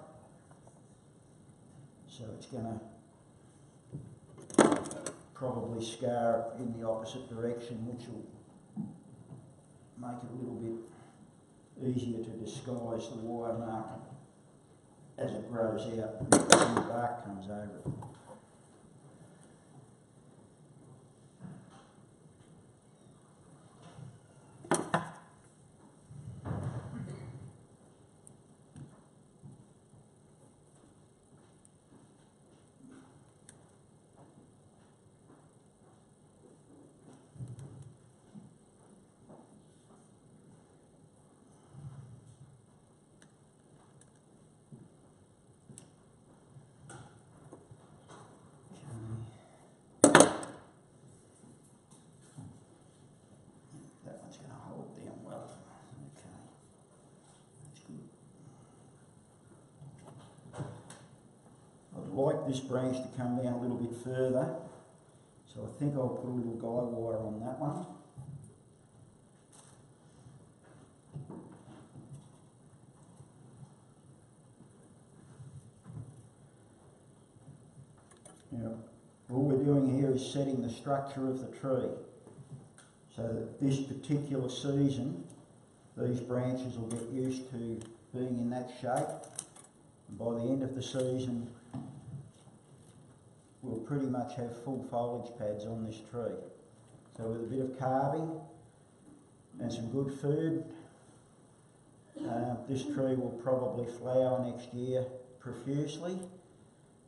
So it's going to probably scar it in the opposite direction, which will make it a little bit easier to disguise the wire mark as it grows out and the bark comes over it. like this branch to come down a little bit further, so I think I'll put a little guy wire on that one. Now, all we're doing here is setting the structure of the tree, so that this particular season these branches will get used to being in that shape, and by the end of the season we'll pretty much have full foliage pads on this tree. So with a bit of carving and some good food, this tree will probably flower next year profusely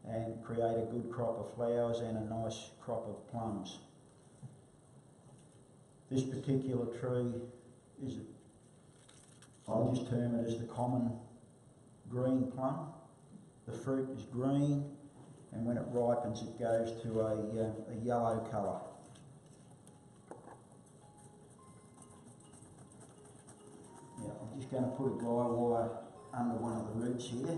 and create a good crop of flowers and a nice crop of plums. This particular tree is, I'll just term it as the common green plum. The fruit is green, and when it ripens it goes to a yellow colour. Yeah, I'm just going to put a guy wire under one of the roots here.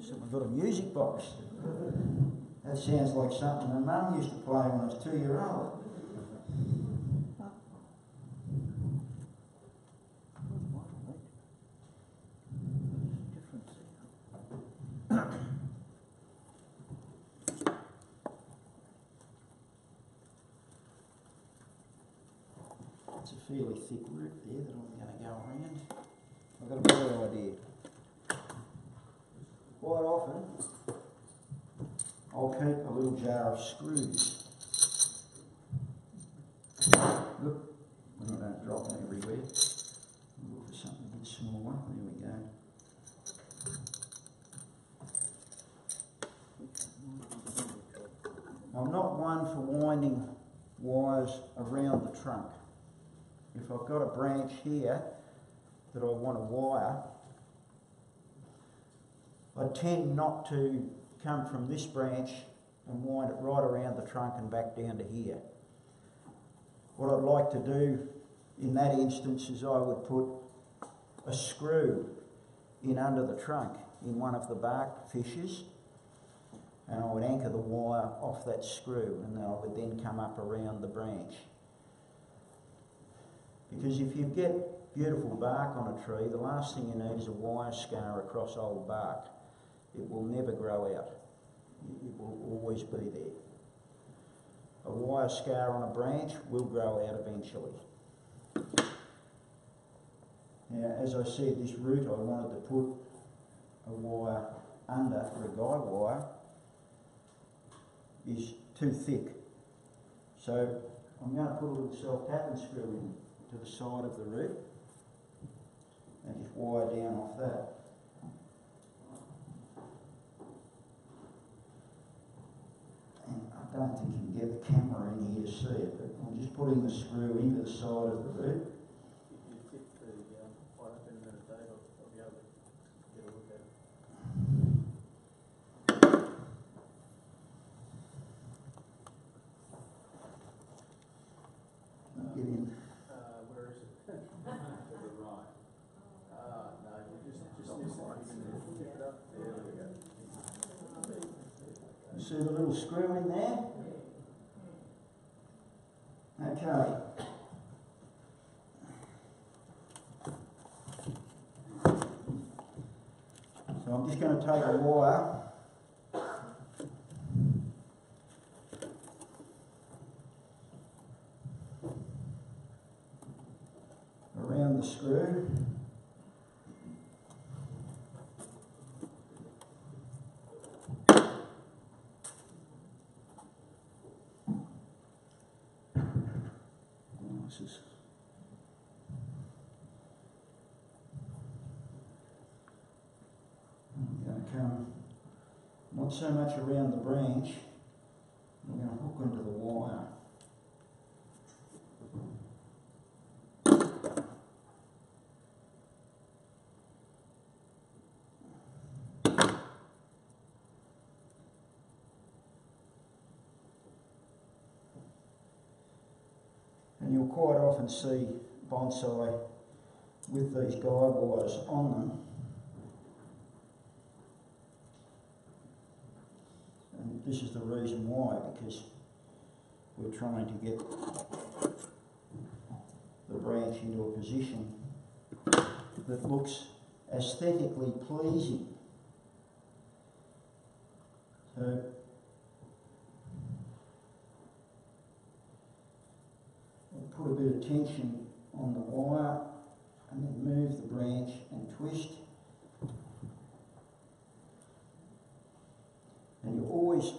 Someone got a music box. That sounds like something my mum used to play when I was 2-year-old. It's a fairly thick root there that I'm going to go around. I've got a better idea. Quite often, I'll keep a little jar of screws. Look, I don't drop them everywhere. Look for something a bit smaller. There we go. I'm not one for winding wires around the trunk. If I've got a branch here that I want to wire, I tend not to come from this branch and wind it right around the trunk and back down to here. What I'd like to do in that instance is I would put a screw in under the trunk in one of the bark fissures, and I would anchor the wire off that screw, and then I would then come up around the branch. Because if you get beautiful bark on a tree, the last thing you need is a wire scar across old bark. It will never grow out. It will always be there. A wire scar on a branch will grow out eventually. Now, as I said, this root I wanted to put a wire under for a guide wire is too thick. So I'm going to put a little self-tapping screw in to the side of the root and just wire down off that. I don't think you can get the camera in here to see it, but I'm just putting the screw into the side of the root. If you tip the pipe up in a minute, Dave, I'll be able to get a look at it. Get in. Where is it? To the right. No, you just this, you can tip it up. There we go. You see the little screw in there? Okay. So I'm just going to take a wire around the screw. I'm going to come not so much around the branch, I'm going to hook into the wire. And you'll quite often see bonsai with these guide wires on them. And this is the reason why, because we're trying to get the branch into a position that looks aesthetically pleasing. So I'll put a bit of tension on the wire and then move the branch and twist. And you always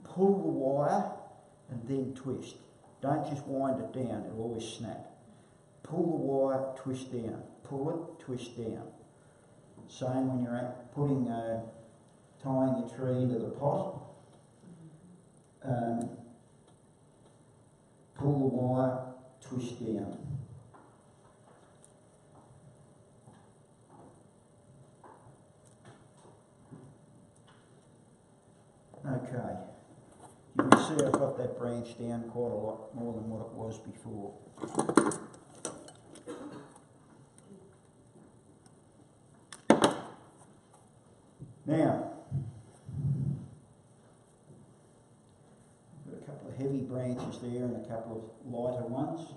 pull the wire and then twist. Don't just wind it down, it'll always snap. Pull the wire, twist down. Pull it, twist down. Same when you're putting, tying your tree into the pot. Pull the wire, twist down. Okay, you can see I've got that branch down quite a lot more than what it was before. Now, I've got a couple of heavy branches there and a couple of lighter ones.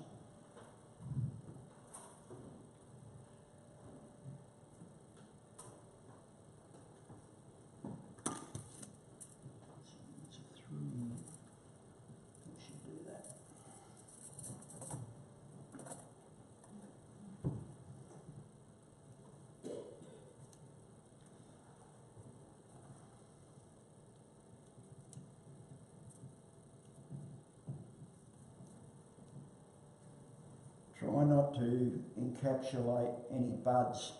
Try not to encapsulate any buds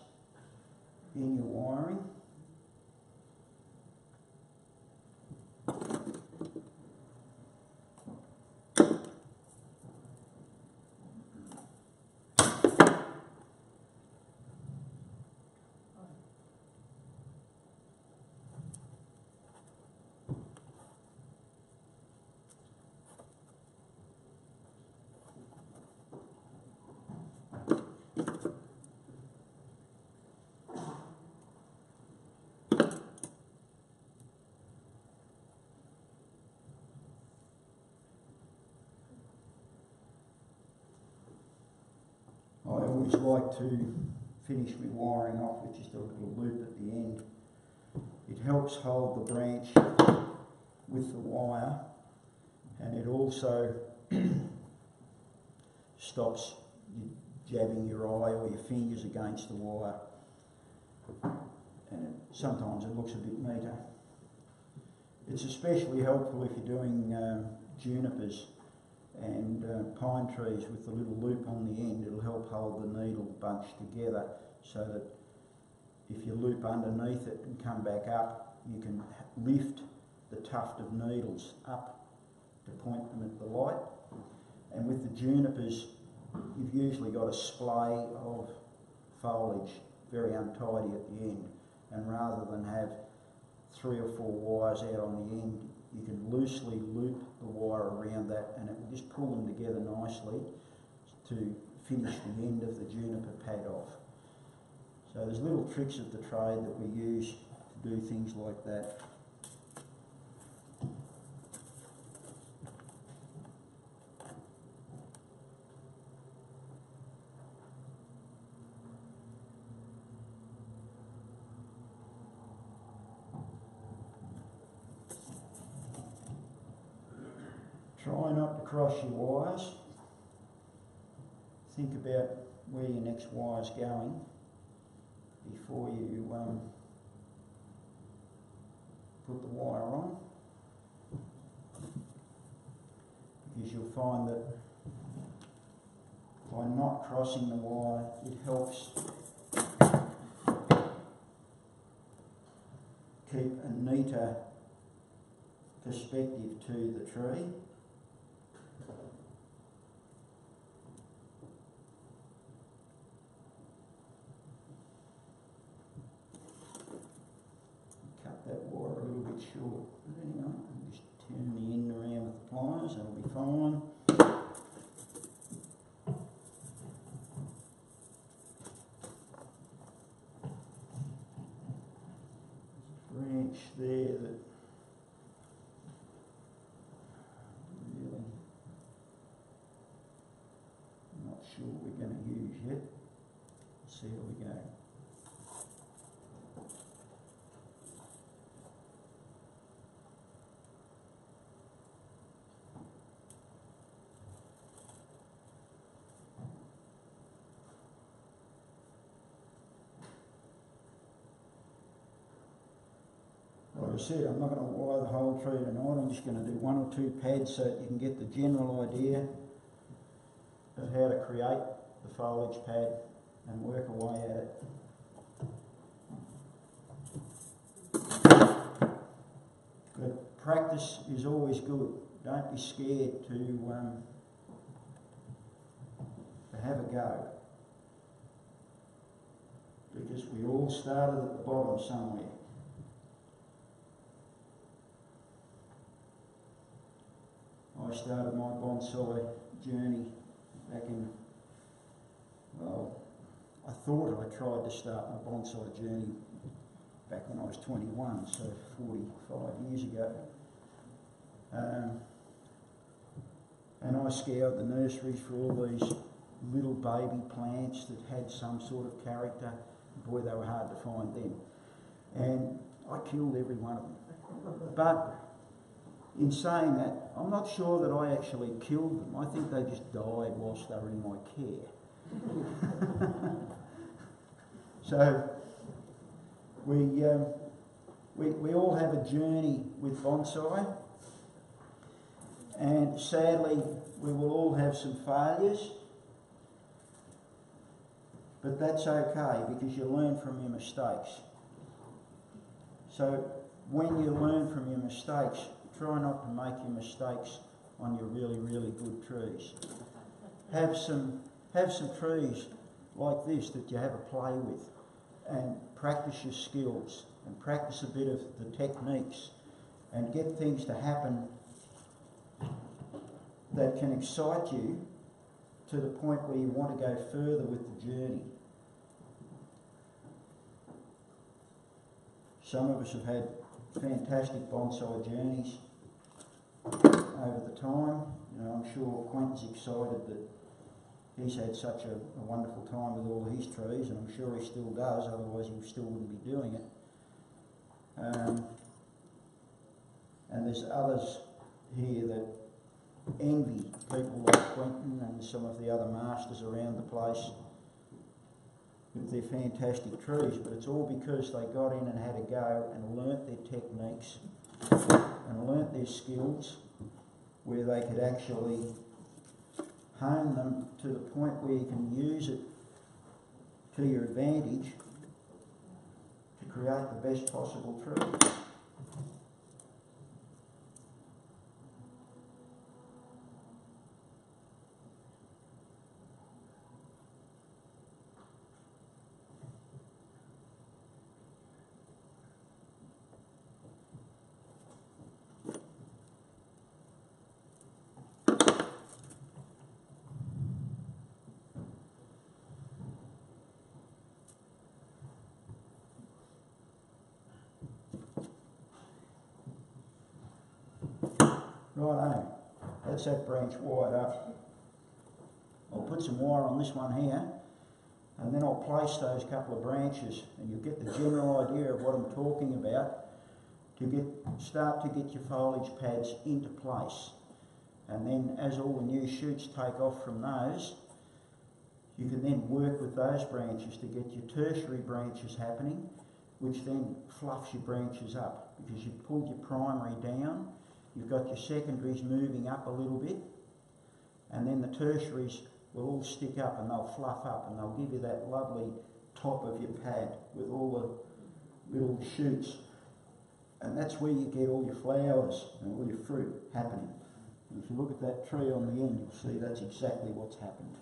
in your wiring. I always like to finish my wiring off with just a little loop at the end. It helps hold the branch with the wire, and it also stops you jabbing your eye or your fingers against the wire, and sometimes it looks a bit neater. It's especially helpful if you're doing junipers and pine trees with the little loop on the end. It'll help hold the needle bunch together so that if you loop underneath it and come back up, you can lift the tuft of needles up to point them at the light. And with the junipers, you've usually got a splay of foliage, very untidy at the end, and rather than have 3 or 4 wires out on the end, you can loosely loop the wire around that and it will just pull them together nicely to finish the end of the juniper pad off. So there's little tricks of the trade that we use to do things like that. Try not to cross your wires. Think about where your next wire's going before you put the wire on, because you'll find that by not crossing the wire, it helps keep a neater perspective to the tree. That wire a little bit short. But anyway, just turn the end around with the pliers, that'll be fine. sure we're going to use yet. Let's see how we go. Like I said, I'm not going to wire the whole tree tonight. I'm just going to do 1 or 2 pads so that you can get the general idea of how to create the foliage pad and work away at it. But practice is always good. Don't be scared to have a go, because we all started at the bottom somewhere. I started my bonsai journey back in, well, I thought I tried to start my bonsai journey back when I was 21, so 45 years ago. And I scoured the nurseries for all these little baby plants that had some sort of character. Boy, they were hard to find then. And I killed every one of them. But in saying that, I'm not sure that I actually killed them. I think they just died whilst they were in my care. So we all have a journey with bonsai, and sadly we will all have some failures, but that's okay because you learn from your mistakes. So when you learn from your mistakes, try not to make your mistakes on your really, really good trees. Have some trees like this that you have a play with, and practice your skills and practice a bit of the techniques and get things to happen that can excite you to the point where you want to go further with the journey. Some of us have had fantastic bonsai journeys over the time. You know, I'm sure Quentin's excited that he's had such a wonderful time with all his trees, and I'm sure he still does, otherwise he still wouldn't be doing it. And there's others here that envy people like Quentin and some of the other masters around the place with their fantastic trees, but it's all because they got in and had a go and learnt their techniques and learnt their skills where they could actually hone them to the point where you can use it to your advantage to create the best possible tree. Righto, that's that branch wired up. I'll put some wire on this one here, and then I'll place those couple of branches, and you'll get the general idea of what I'm talking about to start to get your foliage pads into place. And then as all the new shoots take off from those, you can then work with those branches to get your tertiary branches happening, which then fluffs your branches up because you've pulled your primary down. You've got your secondaries moving up a little bit, and then the tertiaries will all stick up and they'll fluff up and they'll give you that lovely top of your pad with all the little shoots. And that's where you get all your flowers and all your fruit happening. And if you look at that tree on the end, you'll see that's exactly what's happened.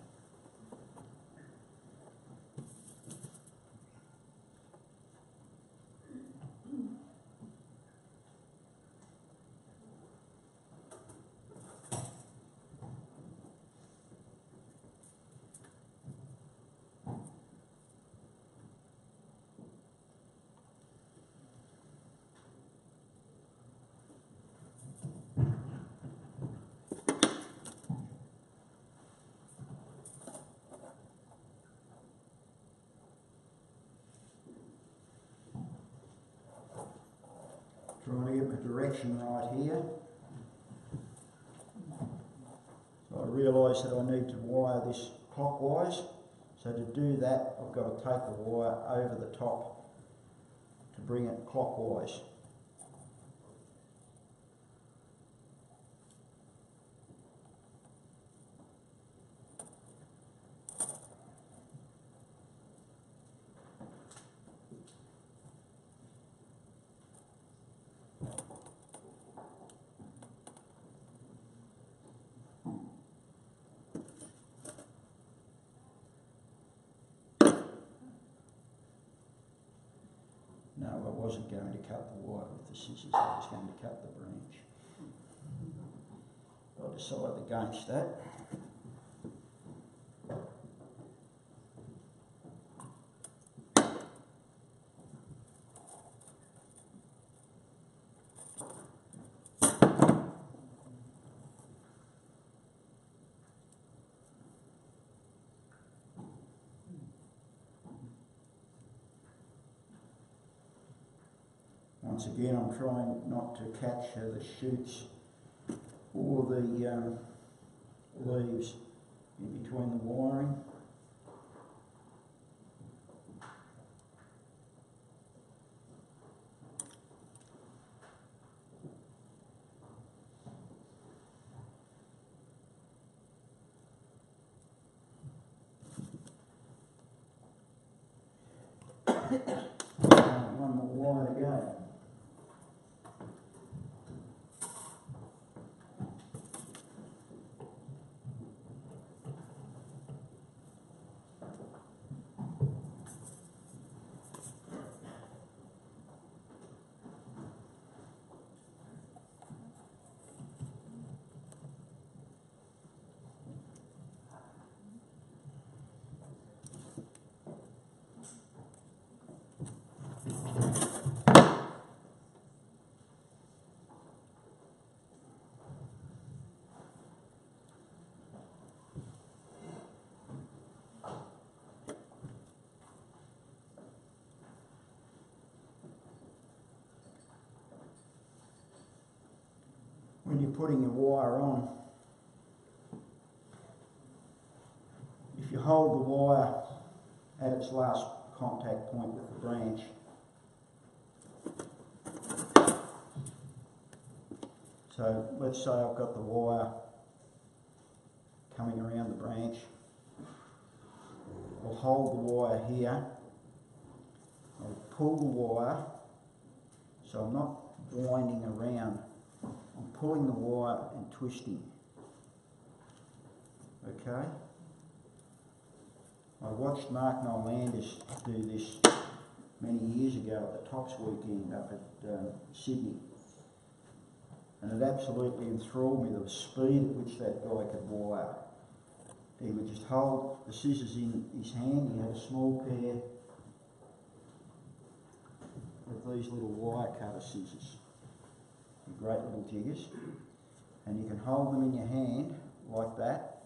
direction right here. So I realise that I need to wire this clockwise. So to do that, I've got to take the wire over the top to bring it clockwise. No, I wasn't going to cut the wire with the scissors, I was going to cut the branch. I decided against that. Once again, I'm trying not to catch the shoots or the leaves in between the wiring. One more wire to go. When you're putting your wire on, if you hold the wire at its last contact point with the branch, so let's say I've got the wire coming around the branch, I'll hold the wire here, I'll pull the wire, so I'm not winding around, I'm pulling the wire and twisting, okay? I watched Mark Nolandis do this many years ago at the Tops weekend up at Sydney, and it absolutely enthralled me, the speed at which that guy could wire. He would just hold the scissors in his hand, he had a small pair of these little wire cutter scissors. Great little jiggers, and you can hold them in your hand like that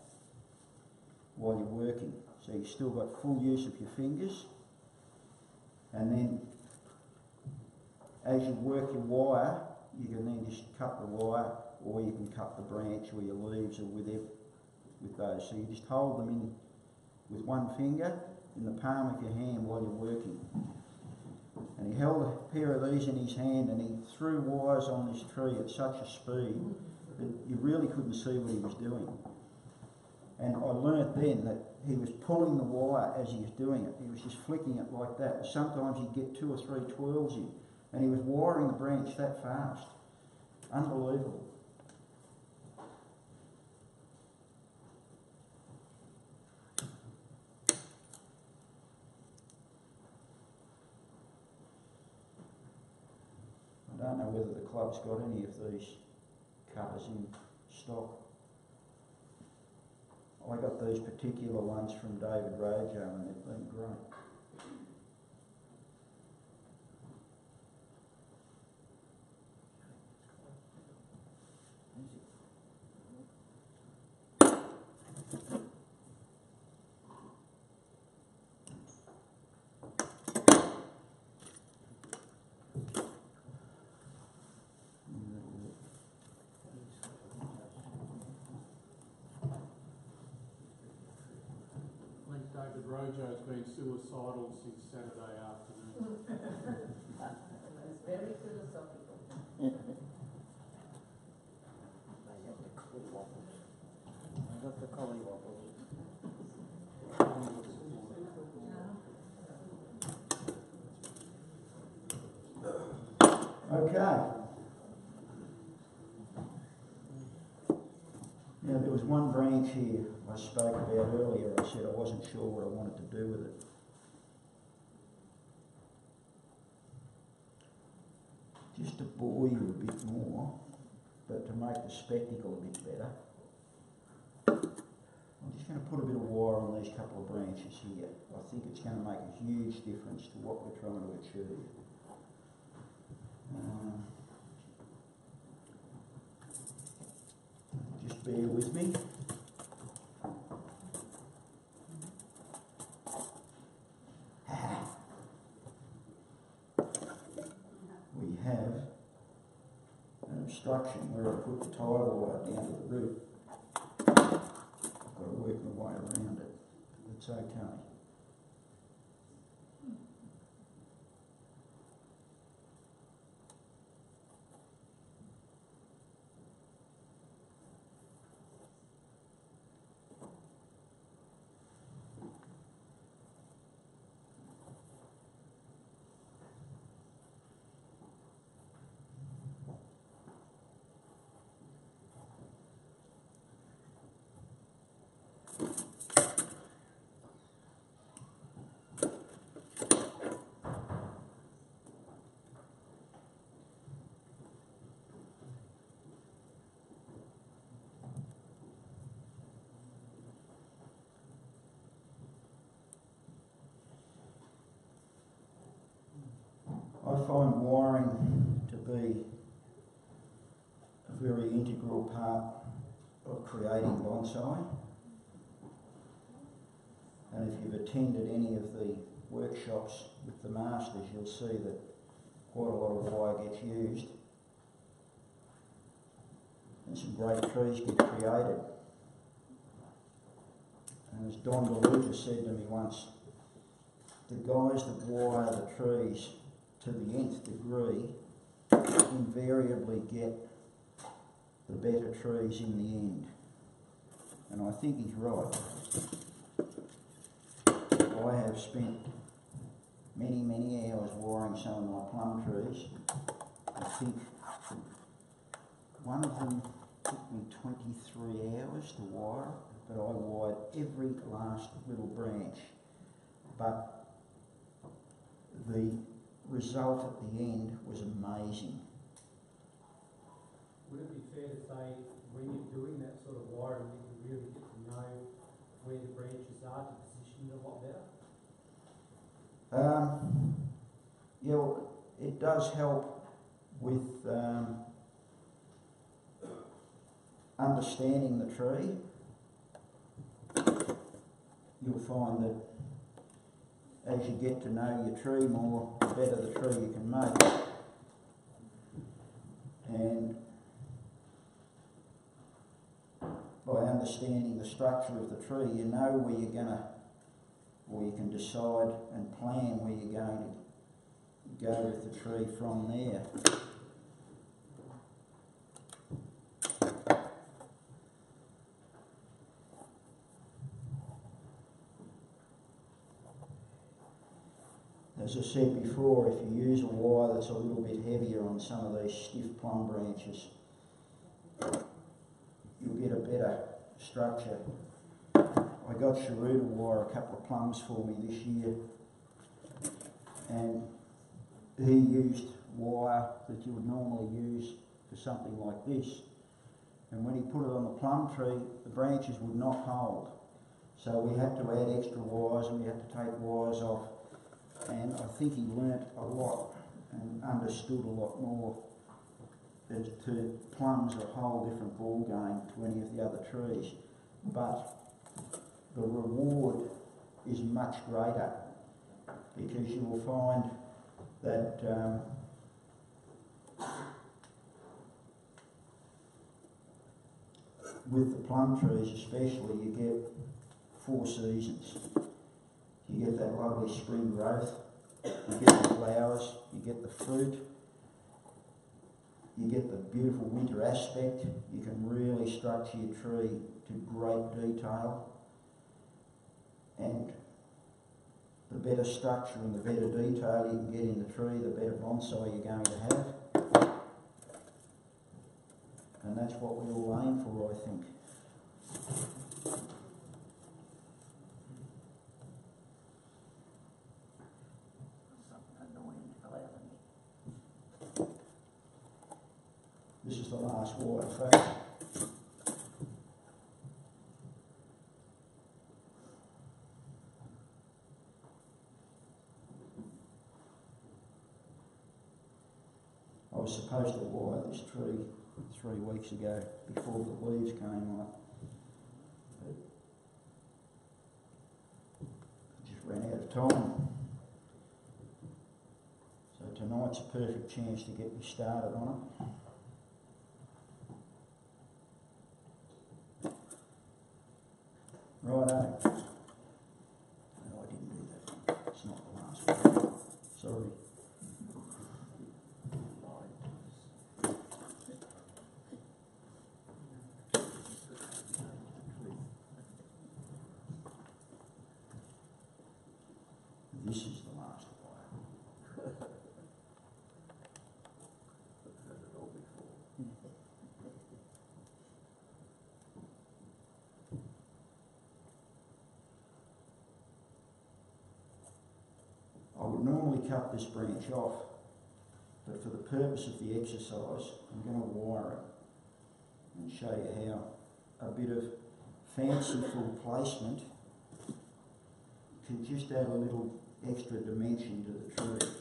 while you're working, so you've still got full use of your fingers, and then as you work your wire you can then just cut the wire, or you can cut the branch or your leaves or with those, so you just hold them in with one finger in the palm of your hand while you're working. And he held a pair of these in his hand and he threw wires on this tree at such a speed that you really couldn't see what he was doing. And I learnt then that he was pulling the wire as he was doing it. He was just flicking it like that. Sometimes he'd get 2 or 3 twirls in, and he was wiring the branch that fast. Unbelievable. I don't know whether the club's got any of these cutters in stock. I got these particular ones from David Rojo and they've been great. David Rojo's been suicidal since Saturday afternoon. It's very philosophical. They have the collywobbles. I got the collywobbles. Okay. Now there was one branch here I spoke about earlier. I said I wasn't sure what I wanted to do with it. Just to bore you a bit more, but to make the spectacle a bit better, I'm just going to put a bit of wire on these couple of branches here. I think it's going to make a huge difference to what we're trying to achieve. Just bear with me. We have an obstruction where I put the tie wire down to the root. I've got to work my way around it. It's okay. I find wiring to be a very integral part of creating bonsai. And if you've attended any of the workshops with the masters, you'll see that quite a lot of wire gets used and some great trees get created. And as Don DeLuca said to me once, the guys that wire the trees to the nth degree invariably get the better trees in the end. And I think he's right. I have spent many, many hours wiring some of my plum trees. I think one of them took me 23 hours to wire, but I wired every last little branch. But the result at the end was amazing. Would it be fair to say when you're doing that sort of wiring, you can really get to know where the branches are to position them a lot better? Yeah, well, it does help with understanding the tree. You'll find that as you get to know your tree more, the better the tree you can make. And by understanding the structure of the tree, you know where you're going to, or you can decide and plan where you're going to go with the tree from there. As I said before, if you use a wire that's a little bit heavier on some of these stiff plum branches, you'll get a better structure. I got Sharuda wire a couple of plums for me this year, and he used wire that you would normally use for something like this. And when he put it on the plum tree, the branches would not hold. So we had to add extra wires and we had to take wires off. And I think he learnt a lot and understood a lot more as to plums are a whole different ball game to any of the other trees. But the reward is much greater because you will find that with the plum trees especially, you get 4 seasons. You get that lovely spring growth, you get the flowers, you get the fruit, you get the beautiful winter aspect. You can really structure your tree to great detail, and the better structure and the better detail you can get in the tree, the better bonsai you're going to have. And that's what we all aim for, I think. Something annoying clouding. This is the last wire, folks. I was supposed to wire this tree 3 weeks ago before the leaves came on. But I just ran out of time. So tonight's a perfect chance to get me started on it. Righto. No, I didn't do that one. It's not the last one. Sorry. This is the last wire. I would normally cut this branch off, but for the purpose of the exercise, I'm going to wire it and show you how a bit of fanciful placement can just add a little extra dimension to the tree.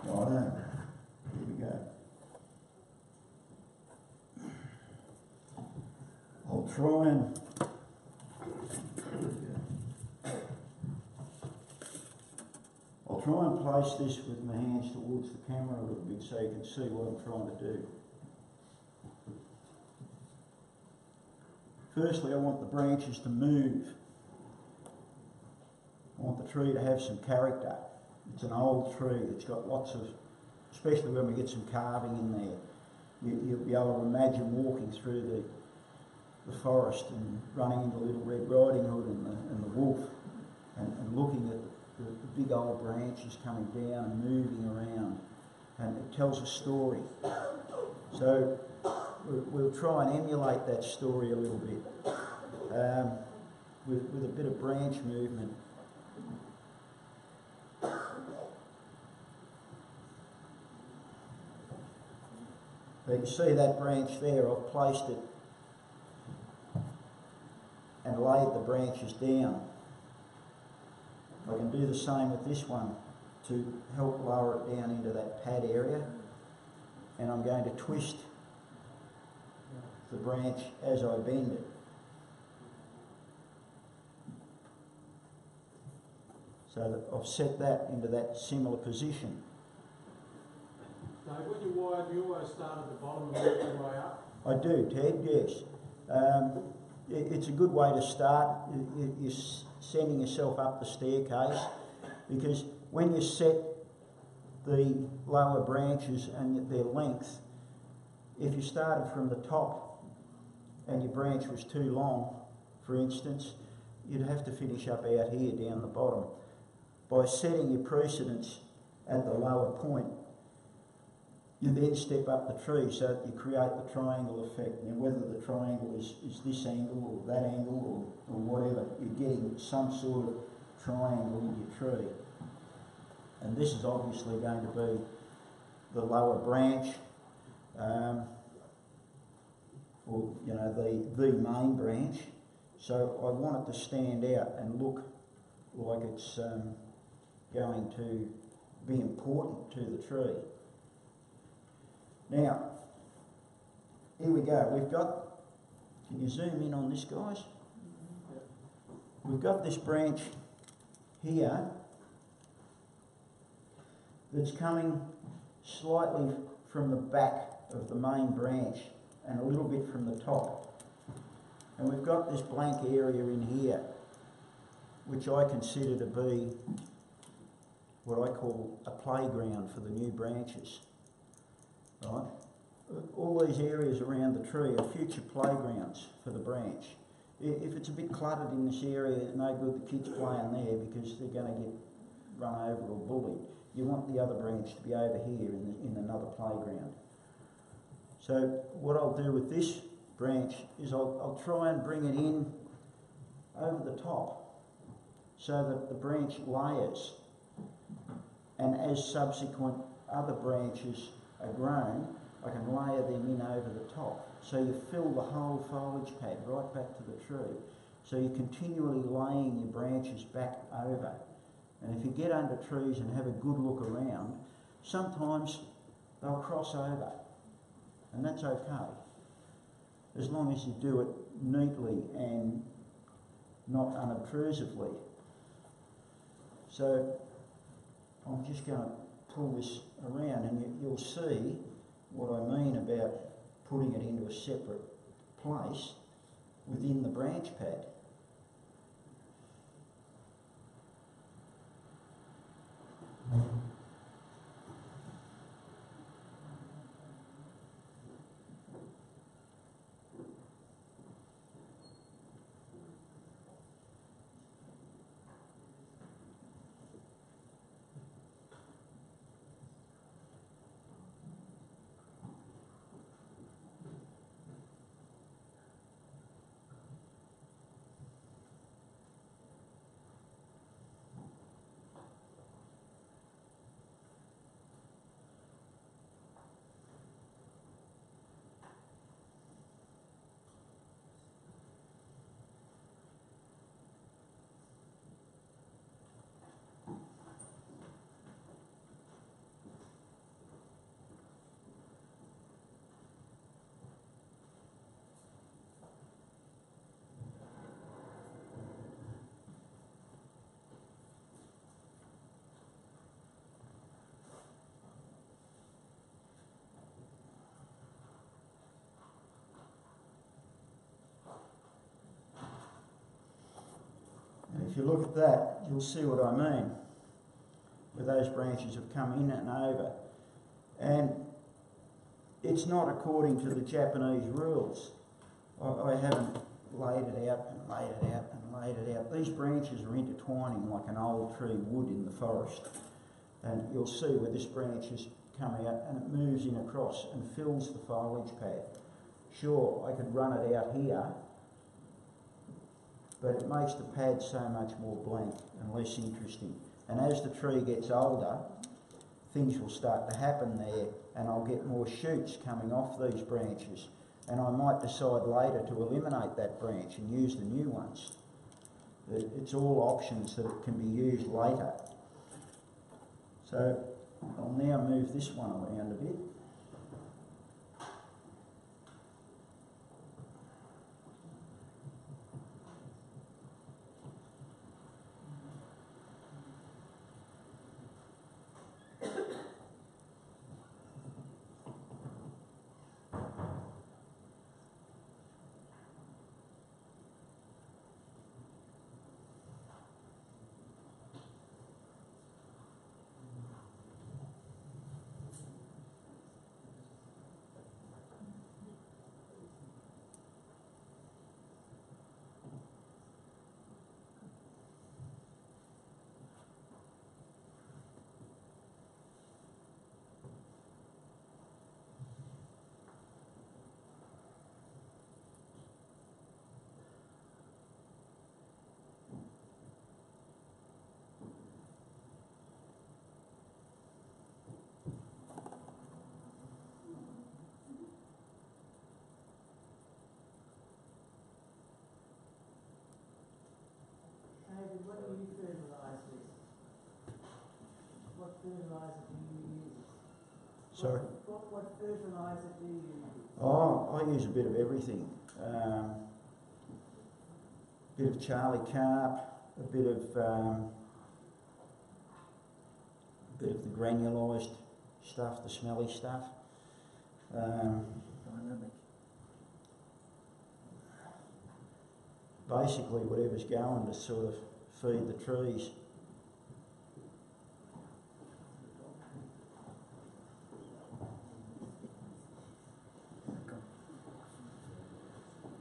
Righto, here we go. I'll try and place this with my hands towards the camera a little bit so you can see what I'm trying to do. Firstly, I want the branches to move. I want the tree to have some character. It's an old tree. It's got lots of, especially when we get some carving in there, you'll be able to imagine walking through the forest and running into Little Red Riding Hood and the wolf and looking at the big old branches coming down and moving around, and it tells a story. So we'll try and emulate that story a little bit with a bit of branch movement. So you can see that branch there, I've placed it and laid the branches down. I can do the same with this one to help lower it down into that pad area, and I'm going to twist the branch as I bend it. So that I've set that into that similar position. Dave, when you wired, you always start at the bottom and work your way up? I do, Ted, yes. It's a good way to start. You're sending yourself up the staircase, because when you set the lower branches and their length, if you started from the top and your branch was too long, for instance, you'd have to finish up out here down the bottom. By setting your precedence at the lower point, you then step up the tree so that you create the triangle effect. Now, whether the triangle is this angle or that angle or whatever, you're getting some sort of triangle in your tree. And this is obviously going to be the lower branch, or you know, the main branch. So I want it to stand out and look like it's going to be important to the tree. Now, here we go. We've got, can you zoom in on this, guys? We've got this branch here that's coming slightly from the back of the main branch and a little bit from the top. And we've got this blank area in here, which I consider to be what I call a playground for the new branches. Right? All these areas around the tree are future playgrounds for the branch. If it's a bit cluttered in this area, it's no good the kids playing there because they're going to get run over or bullied. You want the other branch to be over here in another playground. So what I'll do with this branch is I'll try and bring it in over the top so that the branch layers, and as subsequent other branches are grown, I can layer them in over the top. So you fill the whole foliage pad right back to the tree. So you're continually laying your branches back over. And if you get under trees and have a good look around, sometimes they'll cross over. And that's okay, as long as you do it neatly and not unobtrusively. So I'm just going to pull this around and you'll see what I mean about putting it into a separate place within the branch pad. If you look at that, you'll see what I mean, where those branches have come in and over. And it's not according to the Japanese rules. I haven't laid it out and laid it out and laid it out. These branches are intertwining like an old tree would in the forest. And you'll see where this branch has come out and it moves in across and fills the foliage pad. Sure, I could run it out here, but it makes the pad so much more blank and less interesting. And as the tree gets older, things will start to happen there and I'll get more shoots coming off these branches. And I might decide later to eliminate that branch and use the new ones. It's all options that it can be used later. So I'll now move this one around a bit. fertiliser do you use? Sorry? What fertiliser do you use? Oh, I use a bit of everything. Bit of Charlie Carp, a bit of the granulised stuff, the smelly stuff. Basically whatever's going to sort of feed the trees.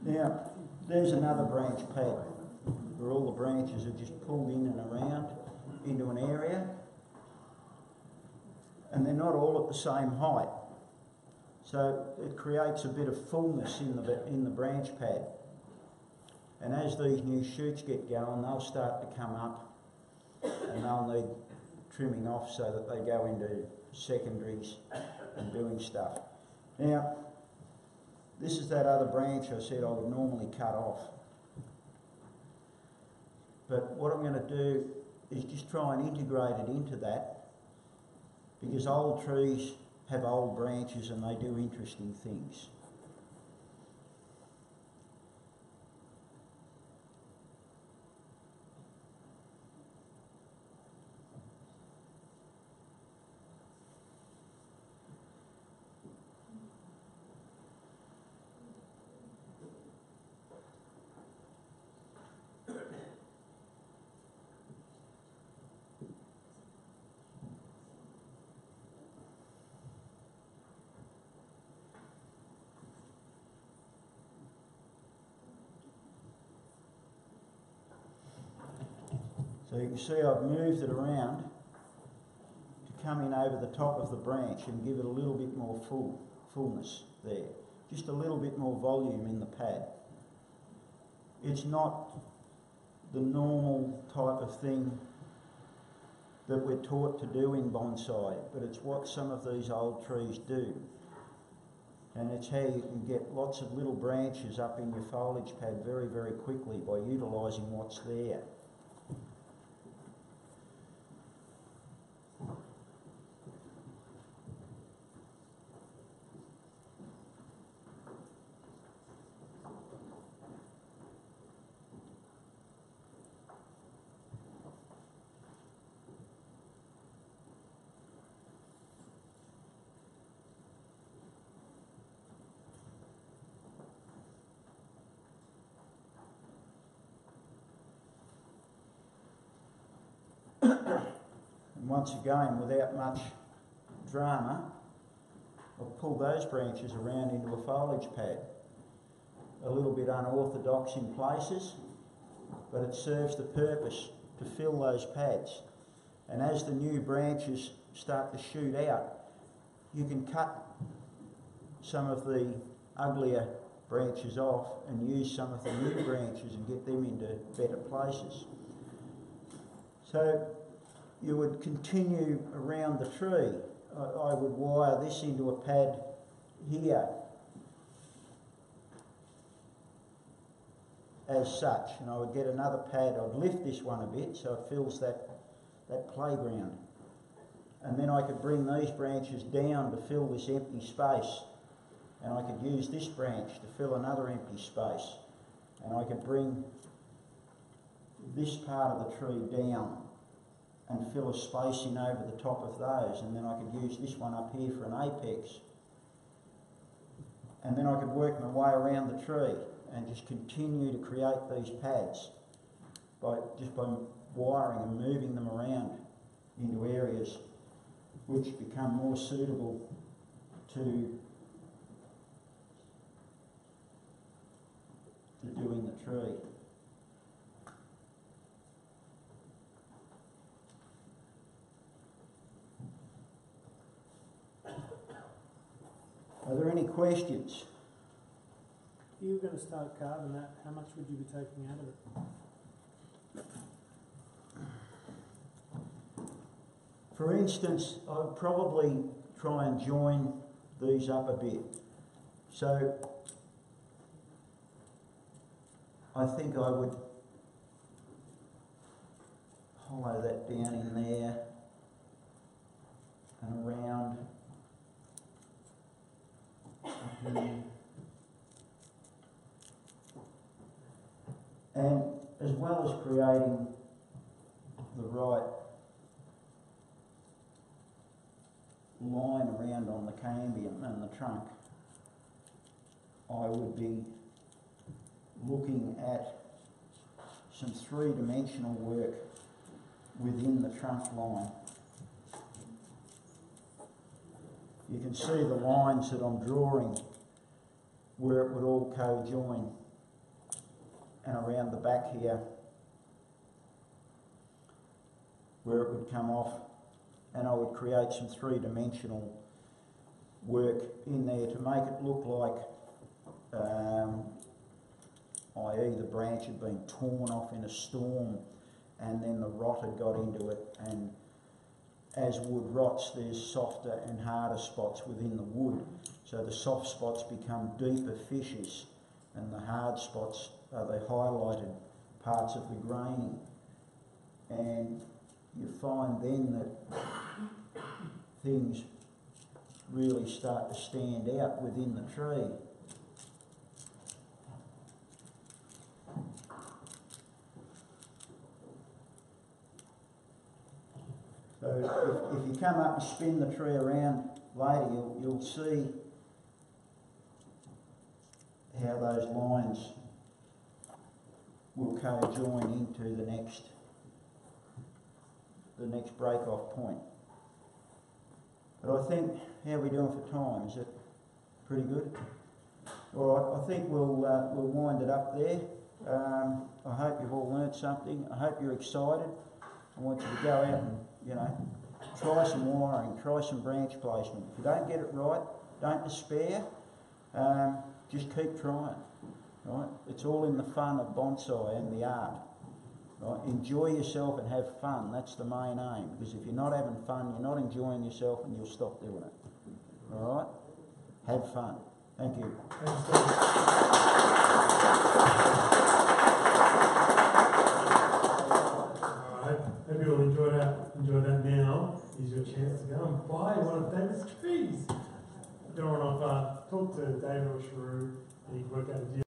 Now, there's another branch pad where all the branches are just pulled in and around into an area, and they're not all at the same height. So it creates a bit of fullness in the branch pad. And as these new shoots get going, they'll start to come up and they'll need trimming off so that they go into secondaries and doing stuff. Now, this is that other branch I said I would normally cut off. But what I'm going to do is just try and integrate it into that, because old trees have old branches and they do interesting things. So you can see I've moved it around to come in over the top of the branch and give it a little bit more fullness there. Just a little bit more volume in the pad. It's not the normal type of thing that we're taught to do in bonsai, but it's what some of these old trees do. And it's how you can get lots of little branches up in your foliage pad very, very quickly by utilising what's there. And once again, without much drama, I'll pull those branches around into a foliage pad. A little bit unorthodox in places, but it serves the purpose to fill those pads. And as the new branches start to shoot out, you can cut some of the uglier branches off and use some of the new branches and get them into better places. So you would continue around the tree. I would wire this into a pad here as such, and I would get another pad. I'd lift this one a bit so it fills that playground, and then I could bring these branches down to fill this empty space, and I could use this branch to fill another empty space, and I could bring this part of the tree down and fill a space in over the top of those, and then I could use this one up here for an apex, and then I could work my way around the tree and just continue to create these pads by wiring and moving them around into areas which become more suitable to doing the tree. Are there any questions? If you were going to start carving that, how much would you be taking out of it? For instance, I'd probably try and join these up a bit. So I think I would hollow that down in there and around here. And as well as creating the right line around on the cambium and the trunk, I would be looking at some three-dimensional work within the trunk line. You can see the lines that I'm drawing where it would all co-join, and around the back here where it would come off, and I would create some three-dimensional work in there to make it look like i.e. the branch had been torn off in a storm and then the rot had got into it, and as wood rots there's softer and harder spots within the wood, so the soft spots become deeper fissures and the hard spots are the highlighted parts of the graining, and you find then that things really start to stand out within the tree. So if you come up and spin the tree around later, you'll see how those lines will co-join into the next break-off point. But I think, how are we doing for time? Is it pretty good? All right, I think we'll wind it up there. I hope you've all learnt something. I hope you're excited. I want you to go out and, try some wiring, try some branch placement. If you don't get it right, don't despair. Just keep trying. Right? It's all in the fun of bonsai and the art. Right? Enjoy yourself and have fun. That's the main aim. Because if you're not having fun, you're not enjoying yourself, and you'll stop doing it. All right? Have fun. Thank you. Thanks, Dave. Hope you all enjoy that now. Here's your chance to go and buy one of David's trees. I've talked to David or Shrew, and he can work out a deal.